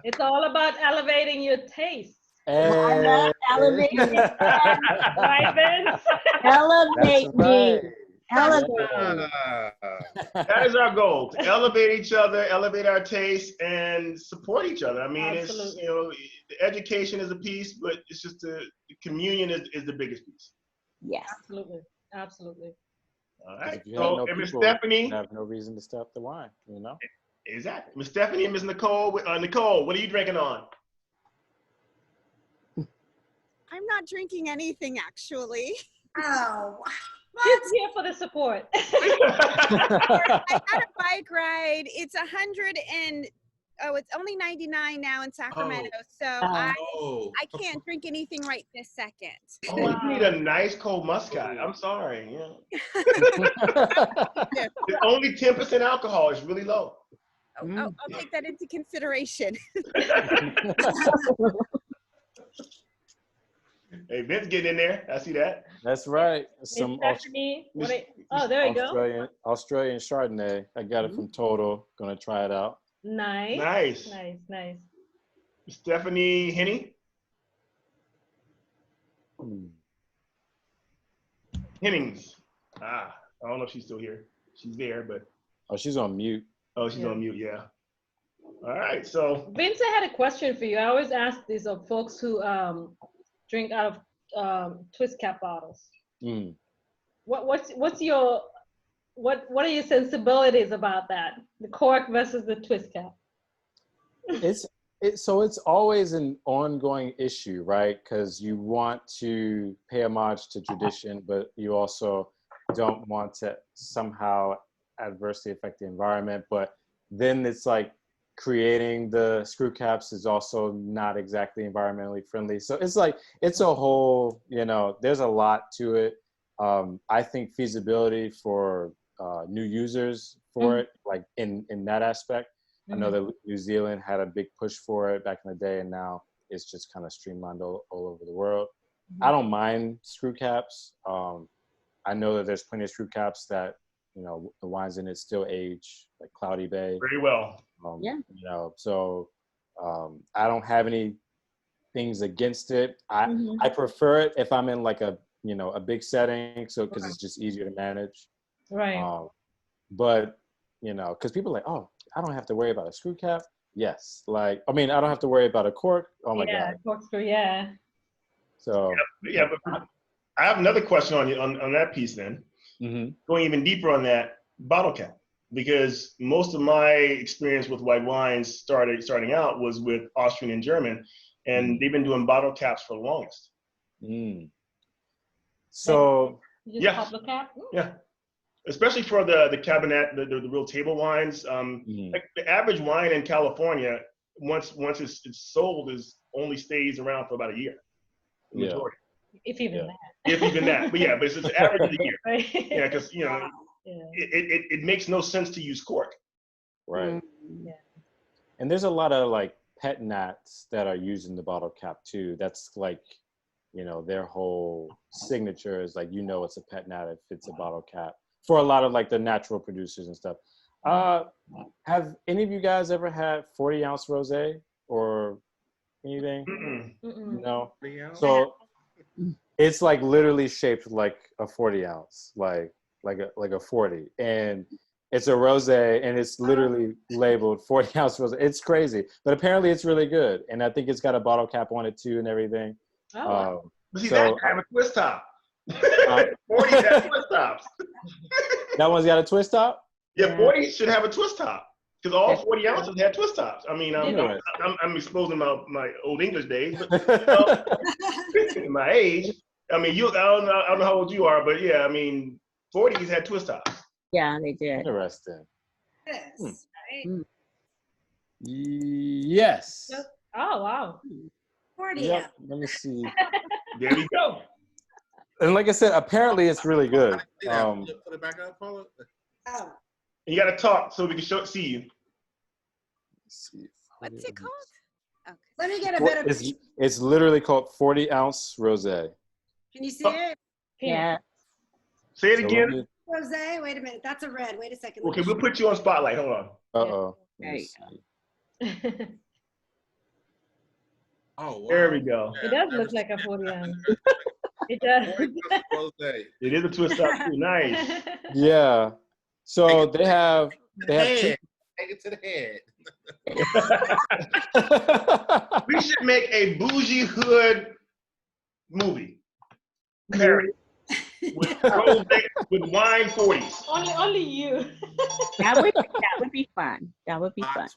It's all about elevating your taste.
I love elevating it.
Right, Vince?
Elevate me.
right.
Elevate.
That is our goal, to elevate each other, elevate our tastes, and support each other. I mean, it's,
Absolutely.
you know, the education is a piece, but it's just the communion is the biggest piece.
Yes.
Absolutely. Absolutely.
All right.
If you have no
and Miss
people,
Stephanie,
you have no reason to stop the wine, you know?
exactly. Miss Stephanie and Miss Nicole. Nicole, what are you drinking on?
I'm not drinking anything actually.
Oh,
She's here for the support.
I had a bike ride. It's 100 and it's only 99 now in Sacramento. So I can't drink anything right this second.
Oh, you need a nice cold muscat. I'm sorry. Yeah. It's only 10% alcohol. It's really low.
I'll take that into consideration.
Hey, Vince getting in there. I see that.
That's right.
Miss
Some
Stephanie, there you go.
Australian Chardonnay. I got it from Total. Gonna try it out.
Nice.
Nice.
Nice, nice.
Stephanie Henny. Hennings. I don't know if she's still here. She's there, but
Oh, she's on mute.
oh, she's on mute. Yeah. All right. So
Vince, I had a question for you. I always ask these of folks who drink out of twist cap bottles.
Mm.
What's your what are your sensibilities about that? The cork versus the twist cap.
So it's always an ongoing issue, right? Because you want to pay homage to tradition, but you also don't want to somehow adversely affect the environment. But then it's like creating the screw caps is also not exactly environmentally friendly. So it's like, it's a whole, you know, there's a lot to it. I think feasibility for new users for it, like in that aspect. I know that New Zealand had a big push for it back in the day, and now it's just kind of streamlined all over the world. I don't mind screw caps. I know that there's plenty of screw caps that, you know, the wines in it still age, like Cloudy Bay.
very well.
You know, so I don't have any things against it. I prefer it if I'm in like a, you know, a big setting, so because it's just easier to manage.
Right.
But you know, because people are like, oh, I don't have to worry about a screw cap. Yes, like I mean, I don't have to worry about a cork. Oh my god.
Corkscrew, yeah.
So
Yeah, but I have another question on you on that piece then. Going even deeper on that bottle cap, because most of my experience with white wines starting out was with Austrian and German, and they've been doing bottle caps for the longest.
So
You just pop the cap?
Yeah. Especially for the cabernet, the real table wines. Like the average wine in California, once it's sold, only stays around for about a year. The majority.
If even that.
If even that. But yeah, but it's average of the year.
Right.
Yeah, because you know, it makes no sense to use cork.
Right.
Yeah.
And there's a lot of like pet nats that are using the bottle cap too. That's like, you know, their whole signature is like, you know, it's a pet nat if it's a bottle cap. For a lot of like the natural producers and stuff. Have any of you guys ever had 40-ounce rosé or anything? No. So it's like literally shaped like a 40-ounce, like a 40, and it's a rosé, and it's literally labeled 40-ounce rosé. It's crazy, but apparently it's really good, and I think it's got a bottle cap on it too and everything.
But see, that have a twist top. 40 has twist tops.
That one's got a twist top?
Yeah, 40 should have a twist top because all 40 ounces had twist tops. I mean, I'm exposing my old English days, but my age. I mean, I don't know how old you are, but yeah, I mean, 40s had twist tops.
Yeah, they did.
Interesting.
yes, right?
Yes.
Oh, wow.
40.
Yep. Let me see.
There you go.
And like I said, apparently it's really good.
Put it back up, Paula.
Oh.
You got to talk so we can see you.
Let's see.
What's it called? Okay.
Let me get a better picture.
It's literally called 40-ounce rosé.
Can you see it?
Yeah.
Say it
So
again.
Rosé, wait a minute. That's a red. Wait a second.
Okay, we'll put you on spotlight. Hold on.
Uh-oh.
There you
Oh, wow.
There we go.
It does look like a 40 ounce. It does.
It is a twist up too. Nice.
Yeah. So they have two.
Take it to the head.
We should make a bougie hood movie. Parody. With wine 40s.
Only you.
That would be fun. That would be fun.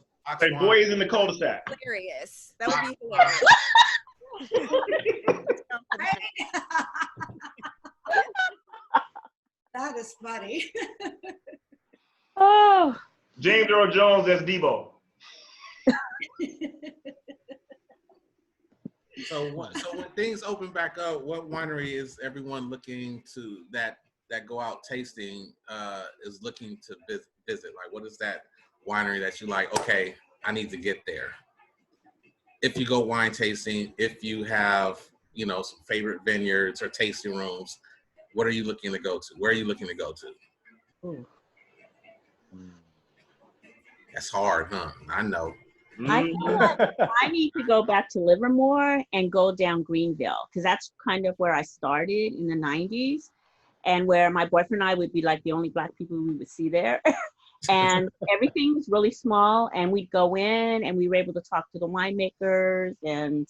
Like boys in the cul-de-sac.
Hilarious. That would be hilarious.
That is funny.
Oh.
James Earl Jones as Debo.
So when things open back up, what winery is everyone looking to that go out tasting is looking to visit? Like, what is that winery that you like? Okay, I need to get there. If you go wine tasting, if you have some favorite vineyards or tasting rooms, what are you looking to go to? Where are you looking to go to?
Ooh.
That's hard, huh? I know.
I feel like I need to go back to Livermore and go down Greenville, because that's kind of where I started in the 90s, and where my boyfriend and I would be like the only Black people we would see there. And everything was really small, and we'd go in and we were able to talk to the winemakers, and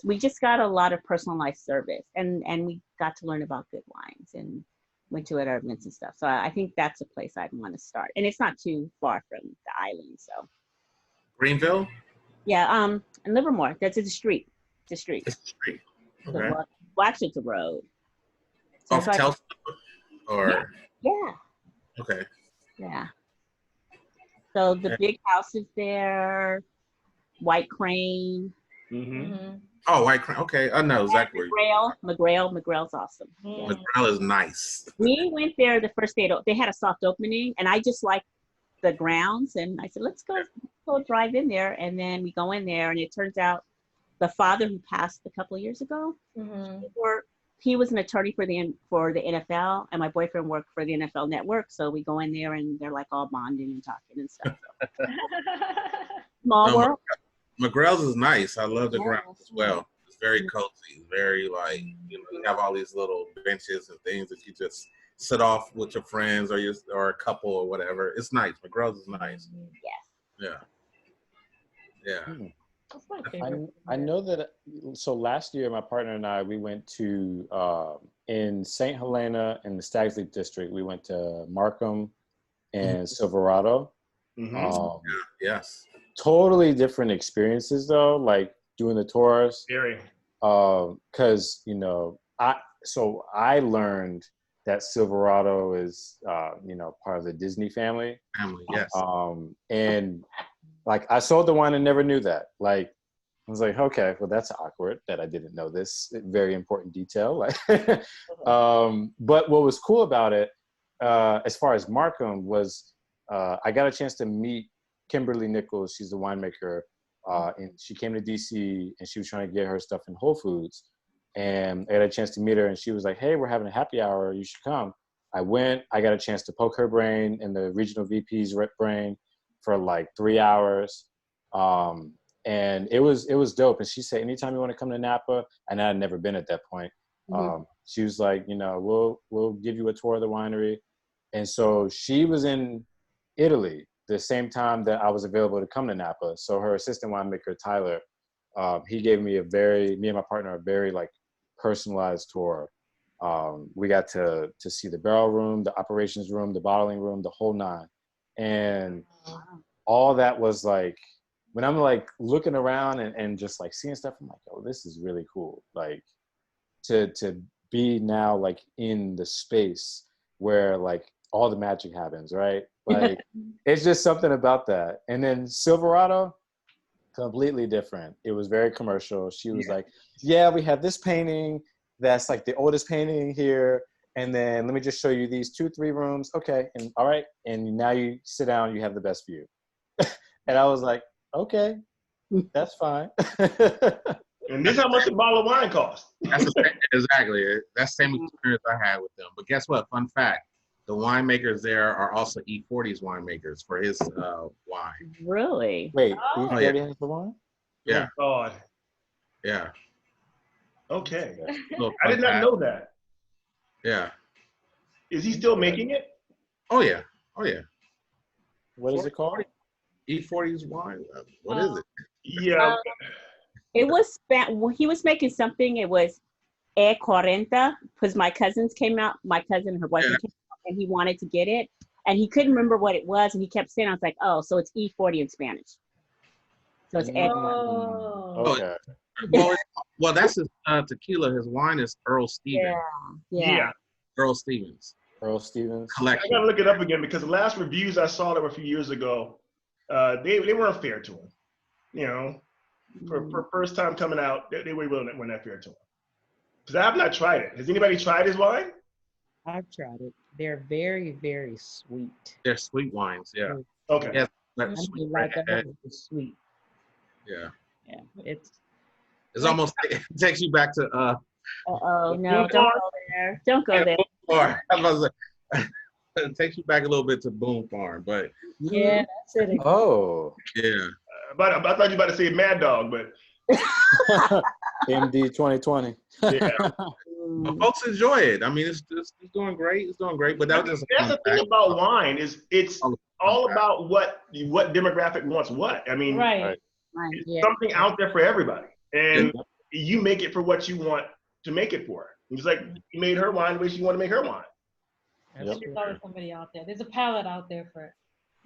we just got a lot of personalized service, and we got to learn about good wines and went to other events and stuff. So I think that's a place I'd want to start, and it's not too far from the island. So
Greenville?
yeah, and Livermore. That's the street. It's a street.
It's a street.
So,
Okay.
well, actually, it's a road. So
Off
it's like,
Telsa? Or
yeah.
okay.
Yeah. So the big house is there, White Crane.
Mm-hmm.
Oh, White Crane. Okay, I know exactly where
McGrail's awesome.
Mm.
Yeah.
McGrail is nice.
We went there the first day. They had a soft opening, and I just liked the grounds, and I said, let's go drive in there. And then we go in there, and it turns out the father who passed a couple of years ago, he was an attorney for the NFL, and my boyfriend worked for the NFL Network. So we go in there, and they're like all bonding and talking and stuff. Small world.
McGrail's is nice. I love the grounds as well. It's very cozy. Very you have all these little benches and things that you just sit off with your friends or a couple or whatever. It's nice. McGrail's is nice.
Yes.
Yeah.
That's my favorite.
I know that. So last year, my partner and I, we went to in St. Helena in the Stags Leap district. We went to Markham and Silverado.
Mm-hmm.
Yes.
Totally different experiences though, like doing the tours.
Very.
Because I learned that Silverado is part of the Disney family.
Yes.
And like I sold the wine and never knew that. Like I was like, okay, well that's awkward that I didn't know this very important detail. Like, but what was cool about it, as far as Markham was, I got a chance to meet Kimberly Nichols. She's the winemaker, and she came to DC and she was trying to get her stuff in Whole Foods. And I got a chance to meet her, and she was like, "Hey, we're having a happy hour. You should come." I went. I got a chance to poke her brain and the regional VP's brain for like 3 hours, and it was dope. And she said, "Anytime you want to come to Napa," and I had never been at that point. She was like, "We'll give you a tour of the winery." And so she was in Italy the same time that I was available to come to Napa. So her assistant winemaker, Tyler, he gave me me and my partner, a very like personalized tour. We got to see the barrel room, the operations room, the bottling room, the whole nine. And all that was like, when I'm like looking around and just like seeing stuff, I'm like, oh, this is really cool. Like to be now like in the space where like all the magic happens, right? Like it's just something about that. And then Silverado, completely different. It was very commercial. She was like, yeah, we have this painting that's like the oldest painting here. And then let me just show you these 2-3 rooms. Okay. And all right. And now you sit down, you have the best view. And I was like, okay, that's fine.
And this is how much a bottle of wine costs.
That's exactly it. That's the same experience I had with them. But guess what? Fun fact: the winemakers there are also E40's winemakers for his wine.
Really?
Wait,
Oh.
E40 has the wine?
Yeah,
Oh, God.
yeah.
Okay.
Little
I did
fun
not
fact.
know that.
Yeah.
Is he still making it?
Oh yeah. Oh yeah.
What is it called?
E40's wine. What is it?
Yeah.
It was he was making something. It was E40 because my cousins came out. My cousin and her boyfriend came out, and he wanted to get it, and he couldn't remember what it was, and he kept saying, "I was like, oh, so it's E40 in Spanish." So it's E40.
Oh.
Okay.
Well, that's his tequila. His wine is Earl Stevens.
Yeah.
Earl Stevens
Earl Stevens.
I
collection.
gotta look it up again because the last reviews I saw that were a few years ago, they weren't fair to him. You know, for first time coming out, they weren't that fair to him. Because I have not tried it. Has anybody tried his wine?
I've tried it. They're very, very sweet.
They're sweet wines. Yeah.
Okay.
Yeah.
I
Like sweet
mean, like
red.
sweet.
Yeah.
Yeah, it's
It's almost it takes you back to
Oh no! Don't go there. Don't go there.
Farm. I was about to say, it takes you back a little bit to Boone Farm, but
yeah, that's it.
Oh.
yeah.
But I thought you were about to say Mad Dog, but
MD 2020.
yeah.
But folks enjoy it. I mean, it's doing great. It's doing great. But that was just
That's the thing about wine is it's all about what demographic wants what. I mean,
Right.
it's something out there for everybody, and you make it for what you want to make it for. It's like you made her wine the way she wanted to make her wine.
Yep.
There's always somebody out there. There's a palette out there for it.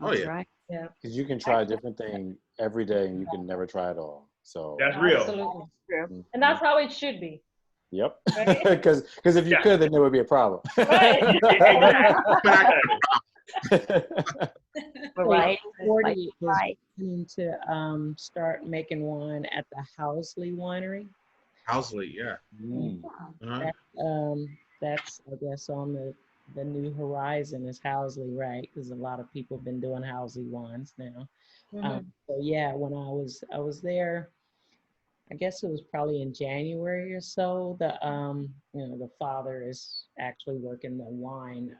Oh yeah.
Right.
Yeah.
Because you can try a different thing every day and you can never try it all. So
That's real.
Absolutely.
True.
And that's how it should be.
yep.
Right?
Because if you could, then there would be a problem.
Right.
Right.
40 is
Right.
planning to start making wine at the Housley Winery.
Housley, yeah.
Mm.
That's I guess on the new horizon is Housley, right? Because a lot of people have been doing Housley wines now. So yeah, when I was there, I guess it was probably in January or so. The father is actually working the wine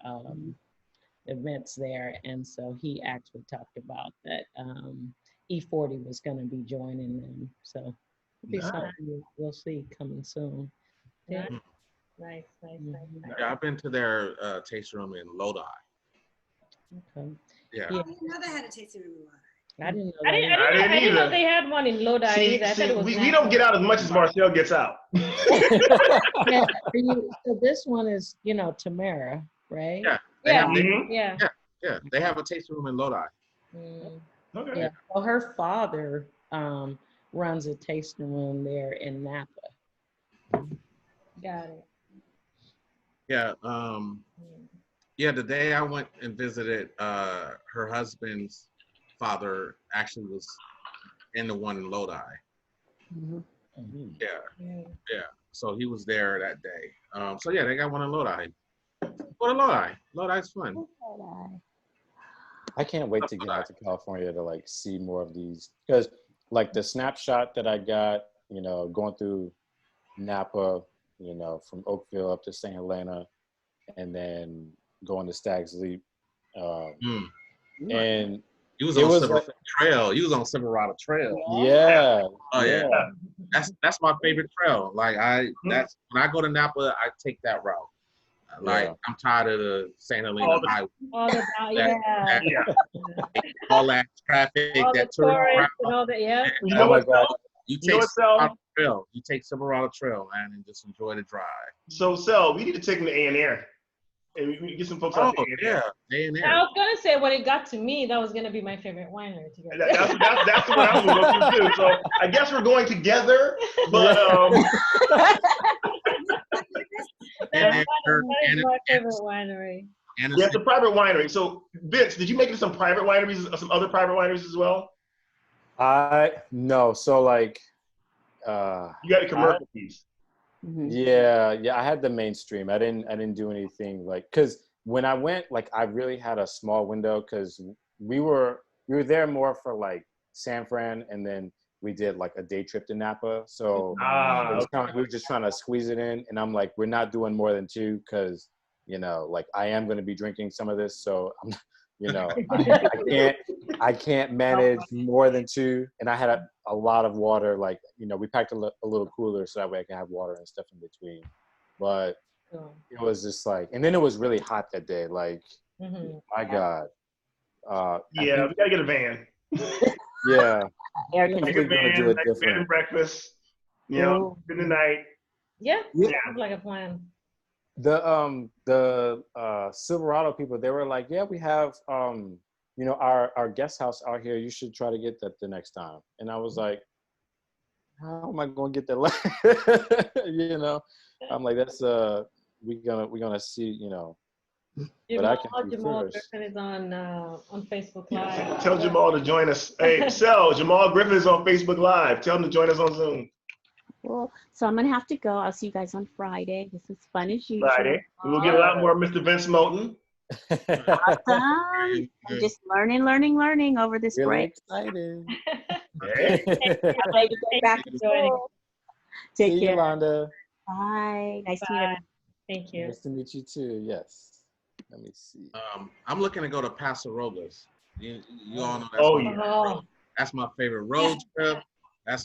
events there, and so he actually talked about that E40 was going to be joining them. So it'll be something we'll see coming soon. Yeah.
Nice.
Yeah, I've been to their taste room in Lodi.
Okay.
Yeah.
I didn't know they had a tasting room in Lodi.
I didn't know
I
that.
didn't
either.
know they had one in Lodi either. I thought it was
We don't get out as much as Marcel gets out.
Yeah, so this one is, Tamara, right?
Yeah.
Yeah.
They have a tasting room in Lodi.
Okay.
Yeah. Well, her father runs a tasting room there in Napa.
Got it.
Yeah. Yeah, the day I went and visited, her husband's father actually was in the one in Lodi. Yeah. So he was there that day. So yeah, they got one in Lodi. Go to Lodi. Lodi's fun.
I can't wait to get out to California to like see more of these, because like the snapshot that I got, going through Napa, from Oakville up to St. Helena, and then going to Stag's Leap, and
you was on Silverado Trail. You was on Silverado Trail.
Yeah.
Oh yeah. That's my favorite trail. Like that's when I go to Napa, I take that route. Like I'm tired of the St. Helena highway.
All
that traffic,
all
that
the
tourist
tourists and all that. Yeah.
You know what, Sel?
You take Silverado Trail. You take Silverado Trail, man, and just enjoy the drive.
So, Sel, we need to take them to A&R. And we get some folks out to A&R.
A&R. I was going to say, when it got to me, that was going to be my favorite winery to go to.
That's what I was going to do. So, I guess we're going together, but...
That is my favorite winery.
Yeah, it's a private winery. So, Vince, did you make it to some private wineries, some other private wineries as well?
No. So like,
you got a commercial piece.
Yeah. I had the mainstream. I didn't do anything like, cause when I went, like I really had a small window, cause we were there more for like San Fran, and then we did like a day trip to Napa. So we were just trying to squeeze it in. And I'm like, we're not doing more than 2 because, you know, like I am going to be drinking some of this. So I'm, you know, I can't manage more than 2. And I had a lot of water. Like, you know, we packed a little cooler so that way I can have water and stuff in between. But it was just like, and then it was really hot that day. Like, my God.
Yeah, we gotta get a van.
Yeah.
Make a van, like bed and breakfast. You know, spend the night.
Yeah, sounds like a plan.
The Silverado people, they were like, yeah, we have you know, our guest house out here. You should try to get that the next time. And I was like, how am I going to get that? You know, I'm like, that's we're gonna see, you know.
Jamal Griffin is on Facebook Live.
Tell Jamal to join us. Hey, Jamal Griffin is on Facebook Live. Tell him to join us on Zoom.
Well, so I'm gonna have to go. I'll see you guys on Friday. This was fun as usual.
Friday. We'll get a lot more Mr. Vince Moulton.
Awesome. I'm just learning over this
really
break.
Excited.
Hey.
I'm ready to go back to school. Take
See
care.
you, Yolanda.
Bye. Nice to meet you.
Thank you.
Nice to meet you too. Yes. Let me see.
I'm looking to go to Paso Robles. You all know that's my favorite road trip.
You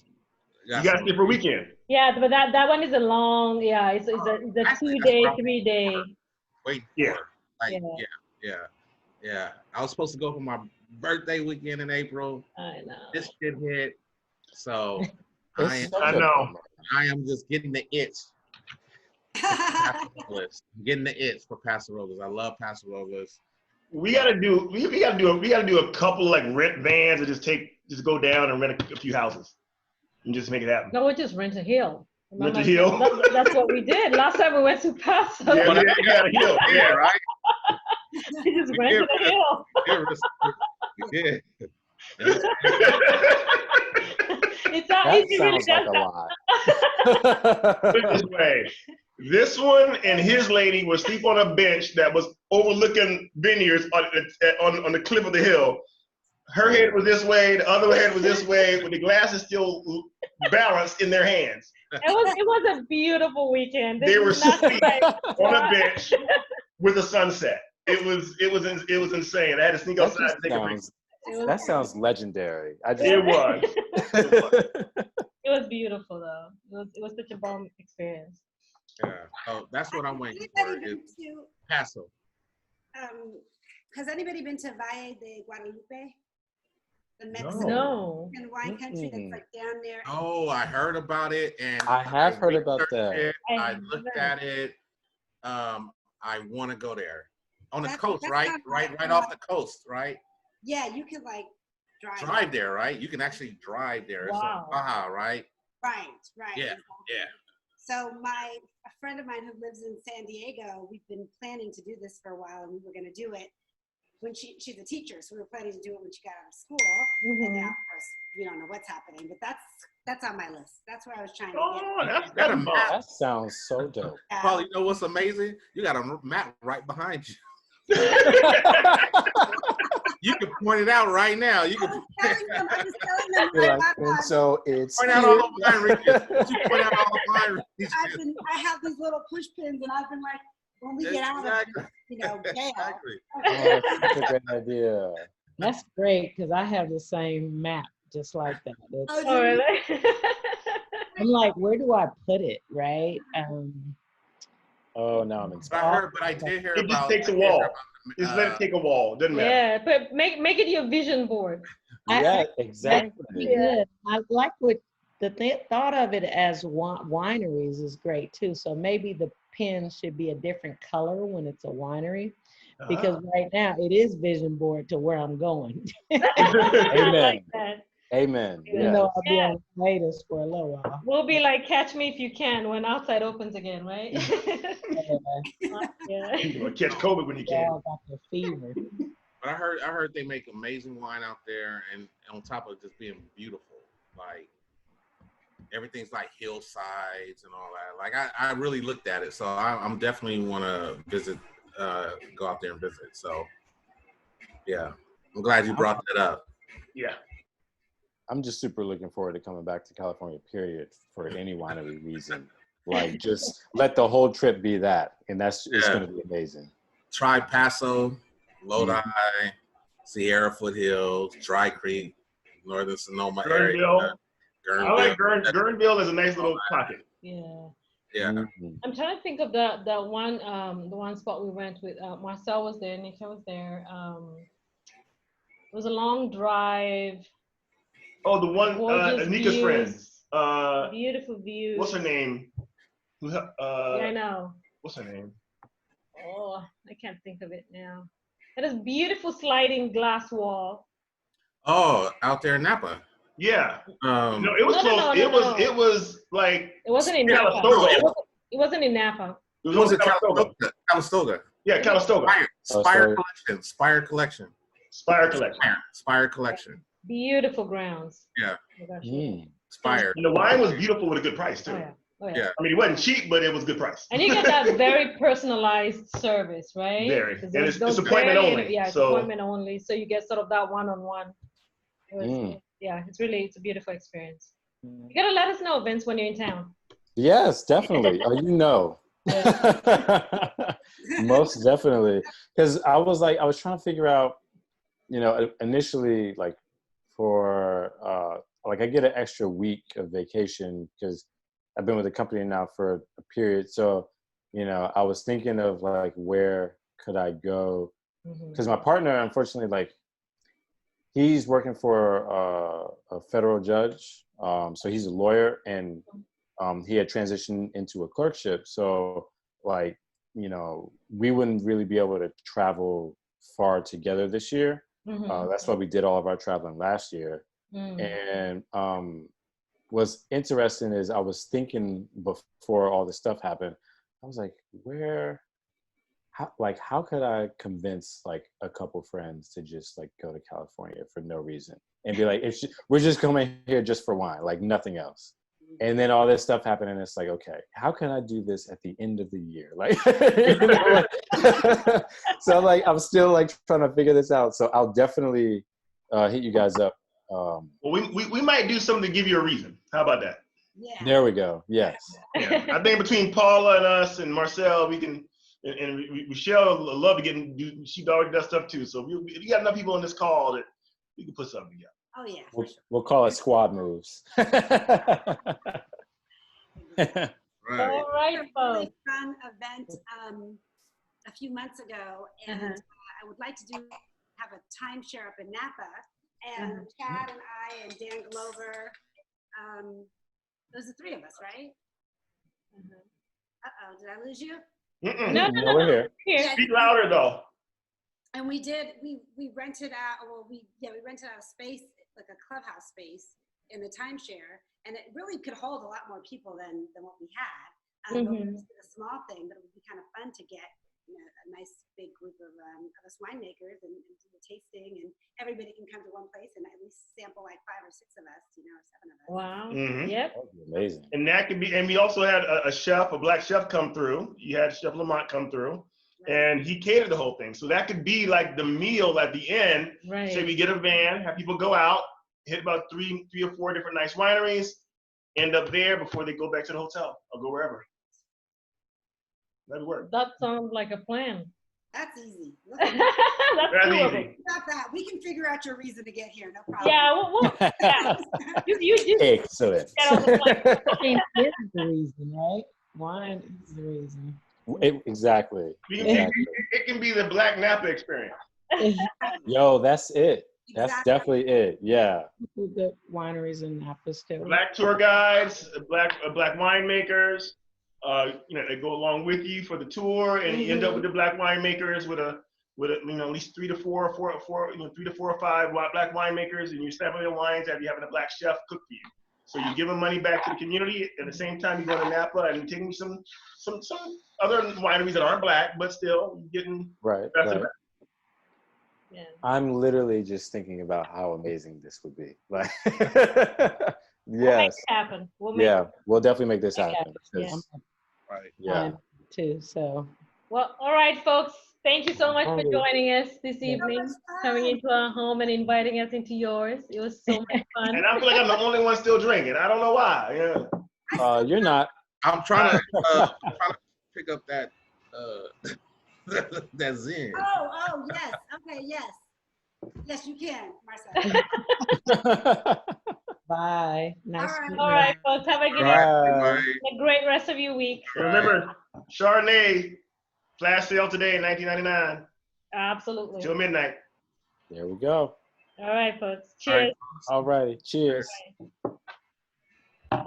got to stay for a weekend.
Yeah, but that one is a long. Yeah, it's a 2-day, 3-day.
Wait.
Yeah.
Like, yeah. I was supposed to go for my birthday weekend in April.
I know.
This shit hit. So
I know.
I am just getting the itch. Getting the itch for Paso Robles. I love Paso Robles.
We gotta do a couple like rent vans and just go down and rent a few houses and just make it happen.
No, we'll just rent a hill.
Rent a hill.
That's what we did last time we went to Paso.
Yeah, you got a hill. Yeah, right.
We just rented a hill.
Yeah.
It really
sounds like a lot.
Put it this way. This one and his lady would sleep on a bench that was overlooking vineyards on the cliff of the hill. Her head was this way, the other head was this way, with the glasses still balanced in their hands.
It was a beautiful weekend.
They were sleeping on a bench with a sunset. It was insane. I had to sneak outside and take a break.
That sounds legendary.
It was.
It was beautiful though. It was such a bomb experience.
Yeah. Oh, that's what I'm waiting for. Paso.
Has anybody been to Valle de Guadalupe? The Mexican wine country that's like down there.
Oh, I heard about it, and
I have heard about that.
I looked at it. I want to go there. On the coast, right off the coast, right?
Yeah, you can like
drive there, right? You can actually drive there.
Wow.
It's on Baja, right?
Right.
Yeah,
exactly.
yeah.
So a friend of mine who lives in San Diego, we've been planning to do this for a while, and we were going to do it when she's a teacher, so we were planning to do it when she got out of school. And now, of course, we don't know what's happening, but that's on my list. That's where I was trying to get.
That sounds so dope.
Paul, you know what's amazing? You got a map right behind you. You can point it out right now. You can
and so it's
point out all the wine regions. You point out all the wine regions.
I have these little push pins, and I've been like, when we get out of jail.
Exactly.
Oh, that's a great idea.
That's great because I have the same map just like that.
Oh, really?
I'm like, where do I put it? Right?
Oh, no, I'm inspired.
But I did hear
it
about.
Just takes a wall. Just let it take a wall. Doesn't matter.
Yeah, but make it your vision board.
Yeah, exactly.
Yeah. I like what the thought of it as wineries is great too. So maybe the pen should be a different color when it's a winery, because right now it is vision board to where I'm going.
Amen.
Like that.
Amen.
Even though I'll be on hiatus for a little while.
We'll be like Catch Me If You Can when outside opens again, right?
Yeah. You'll catch COVID when you can.
Got the fever.
But I heard they make amazing wine out there, and on top of just being beautiful, like everything's like hillsides and all that. Like I really looked at it, so I'm definitely want to visit, go out there and visit. So yeah, I'm glad you brought that up.
Yeah.
I'm just super looking forward to coming back to California, period, for any winery reason. Like, just let the whole trip be that, and it's going to be amazing.
Try Paso, Lodi, Sierra Foothills, Dry Creek, Northern Sonoma area.
Guerneville. I like Guerneville is a nice little pocket.
Yeah.
Yeah.
I'm trying to think of the one spot we went with. Marcel was there, Nisha was there. It was a long drive.
Oh, the one Anika's friends.
Beautiful views.
What's her name?
Yeah, I know.
What's her name?
Oh, I can't think of it now. That is beautiful sliding glass wall.
Oh, out there in Napa.
Yeah. No, it was close.
No.
It was like.
It wasn't in Napa. It wasn't in Napa.
It was in Calistoga.
Yeah, Calistoga.
Spire Collection.
Beautiful grounds.
Yeah.
Oh
Spire.
And the wine was beautiful with a good price too.
Oh, yeah.
I mean, it wasn't cheap, but it was good price.
And you get that very personalized service, right?
Very. And it's appointment only.
Yeah, it's appointment only. So you get sort of that one-on-one. Yeah, it's a beautiful experience. You gotta let us know, Vince, when you're in town.
Yes, definitely. Most definitely. Because I was trying to figure out, initially, like, for I get an extra week of vacation because I've been with the company now for a period. So, I was thinking of like, where could I go? Because my partner, unfortunately, like, he's working for a federal judge. So he's a lawyer, and he had transitioned into a clerkship. So, like, we wouldn't really be able to travel far together this year. That's why we did all of our traveling last year. And what's interesting is I was thinking before all this stuff happened, I was like, how could I convince like a couple friends to just like go to California for no reason and be like, we're just coming here just for wine, like nothing else. And then all this stuff happened, and it's like, okay, how can I do this at the end of the year? Like, so like, I'm still like trying to figure this out. So I'll definitely hit you guys up.
Well, we might do something to give you a reason. How about that?
Yeah.
There we go. Yes.
Yeah. I think between Paula and us and Marcel, we can, and Michelle love to she already does stuff too. So we got enough people on this call that we can put something together.
Oh yeah.
We'll call it squad moves.
Right.
All right,
a
folks.
really fun event a few months ago, and I would like to have a timeshare up in Napa, and Chad and I and Dan Glover, those are the three of us, right? Uh-oh, did I lose you?
No,
we're here.
Speak louder though.
And we rented out, we rented out a space, like a clubhouse space in the timeshare, and it really could hold a lot more people than what we had. But it was a small thing, but it would be kind of fun to get a nice big group of us winemakers and do the tasting, and everybody can come to one place and at least sample like 5 or 6 of us, or 7 of us.
Wow.
Yep.
That would be amazing.
And that could be, and we also had a black chef come through. You had Chef Lamont come through. And he catered the whole thing. So that could be like the meal at the end.
Right.
Say we get a van, have people go out, hit about 3 or 4 different nice wineries, end up there before they go back to the hotel or go wherever. That'd work.
That sounds like a plan.
That's easy.
That's easy.
Not that. We can figure out your reason to get here, no problem.
Yeah, you just
excellent.
get on the plane. Wine is the reason, right? Wine is the reason.
Exactly.
It can be the Black Napa experience.
Yo, that's it. That's definitely it. Yeah.
The wineries in Napa still.
Black tour guides, black winemakers. They go along with you for the tour, and you end up with the black winemakers with at least 3 to 4 or 5 black winemakers, and you're sampling their wines after you having a black chef cook for you. So you give them money back to the community. At the same time, you go to Napa and taking some other wineries that aren't black, but still getting
right.
Yeah.
I'm literally just thinking about how amazing this would be. Like, yes.
We'll make it happen.
We'll definitely make this happen.
Yeah.
Right.
Yeah.
Too. So. Well, all right, folks.
Thank you so much for
Hungry.
joining us this evening, coming into our home and inviting us into yours. It was so much fun.
And I feel like I'm the only one still drinking. I don't know why. Yeah.
You're not.
I'm trying to pick up that that Zen.
Oh, yes. Okay, yes. Yes, you can, Marcel.
Bye. Nice
All right.
meeting
All
you.
right, folks, have a good
Bye.
a great rest of your week.
And remember, Chardonnay, flash sale today, $19.99
Absolutely.
till midnight.
There we go.
All right, folks. Cheers.
All righty. Cheers.
Go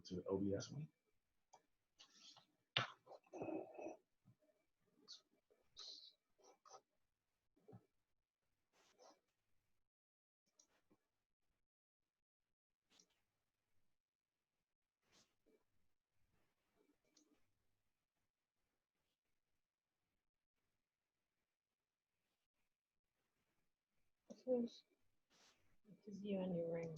to the OBS one.
This is you and your ring.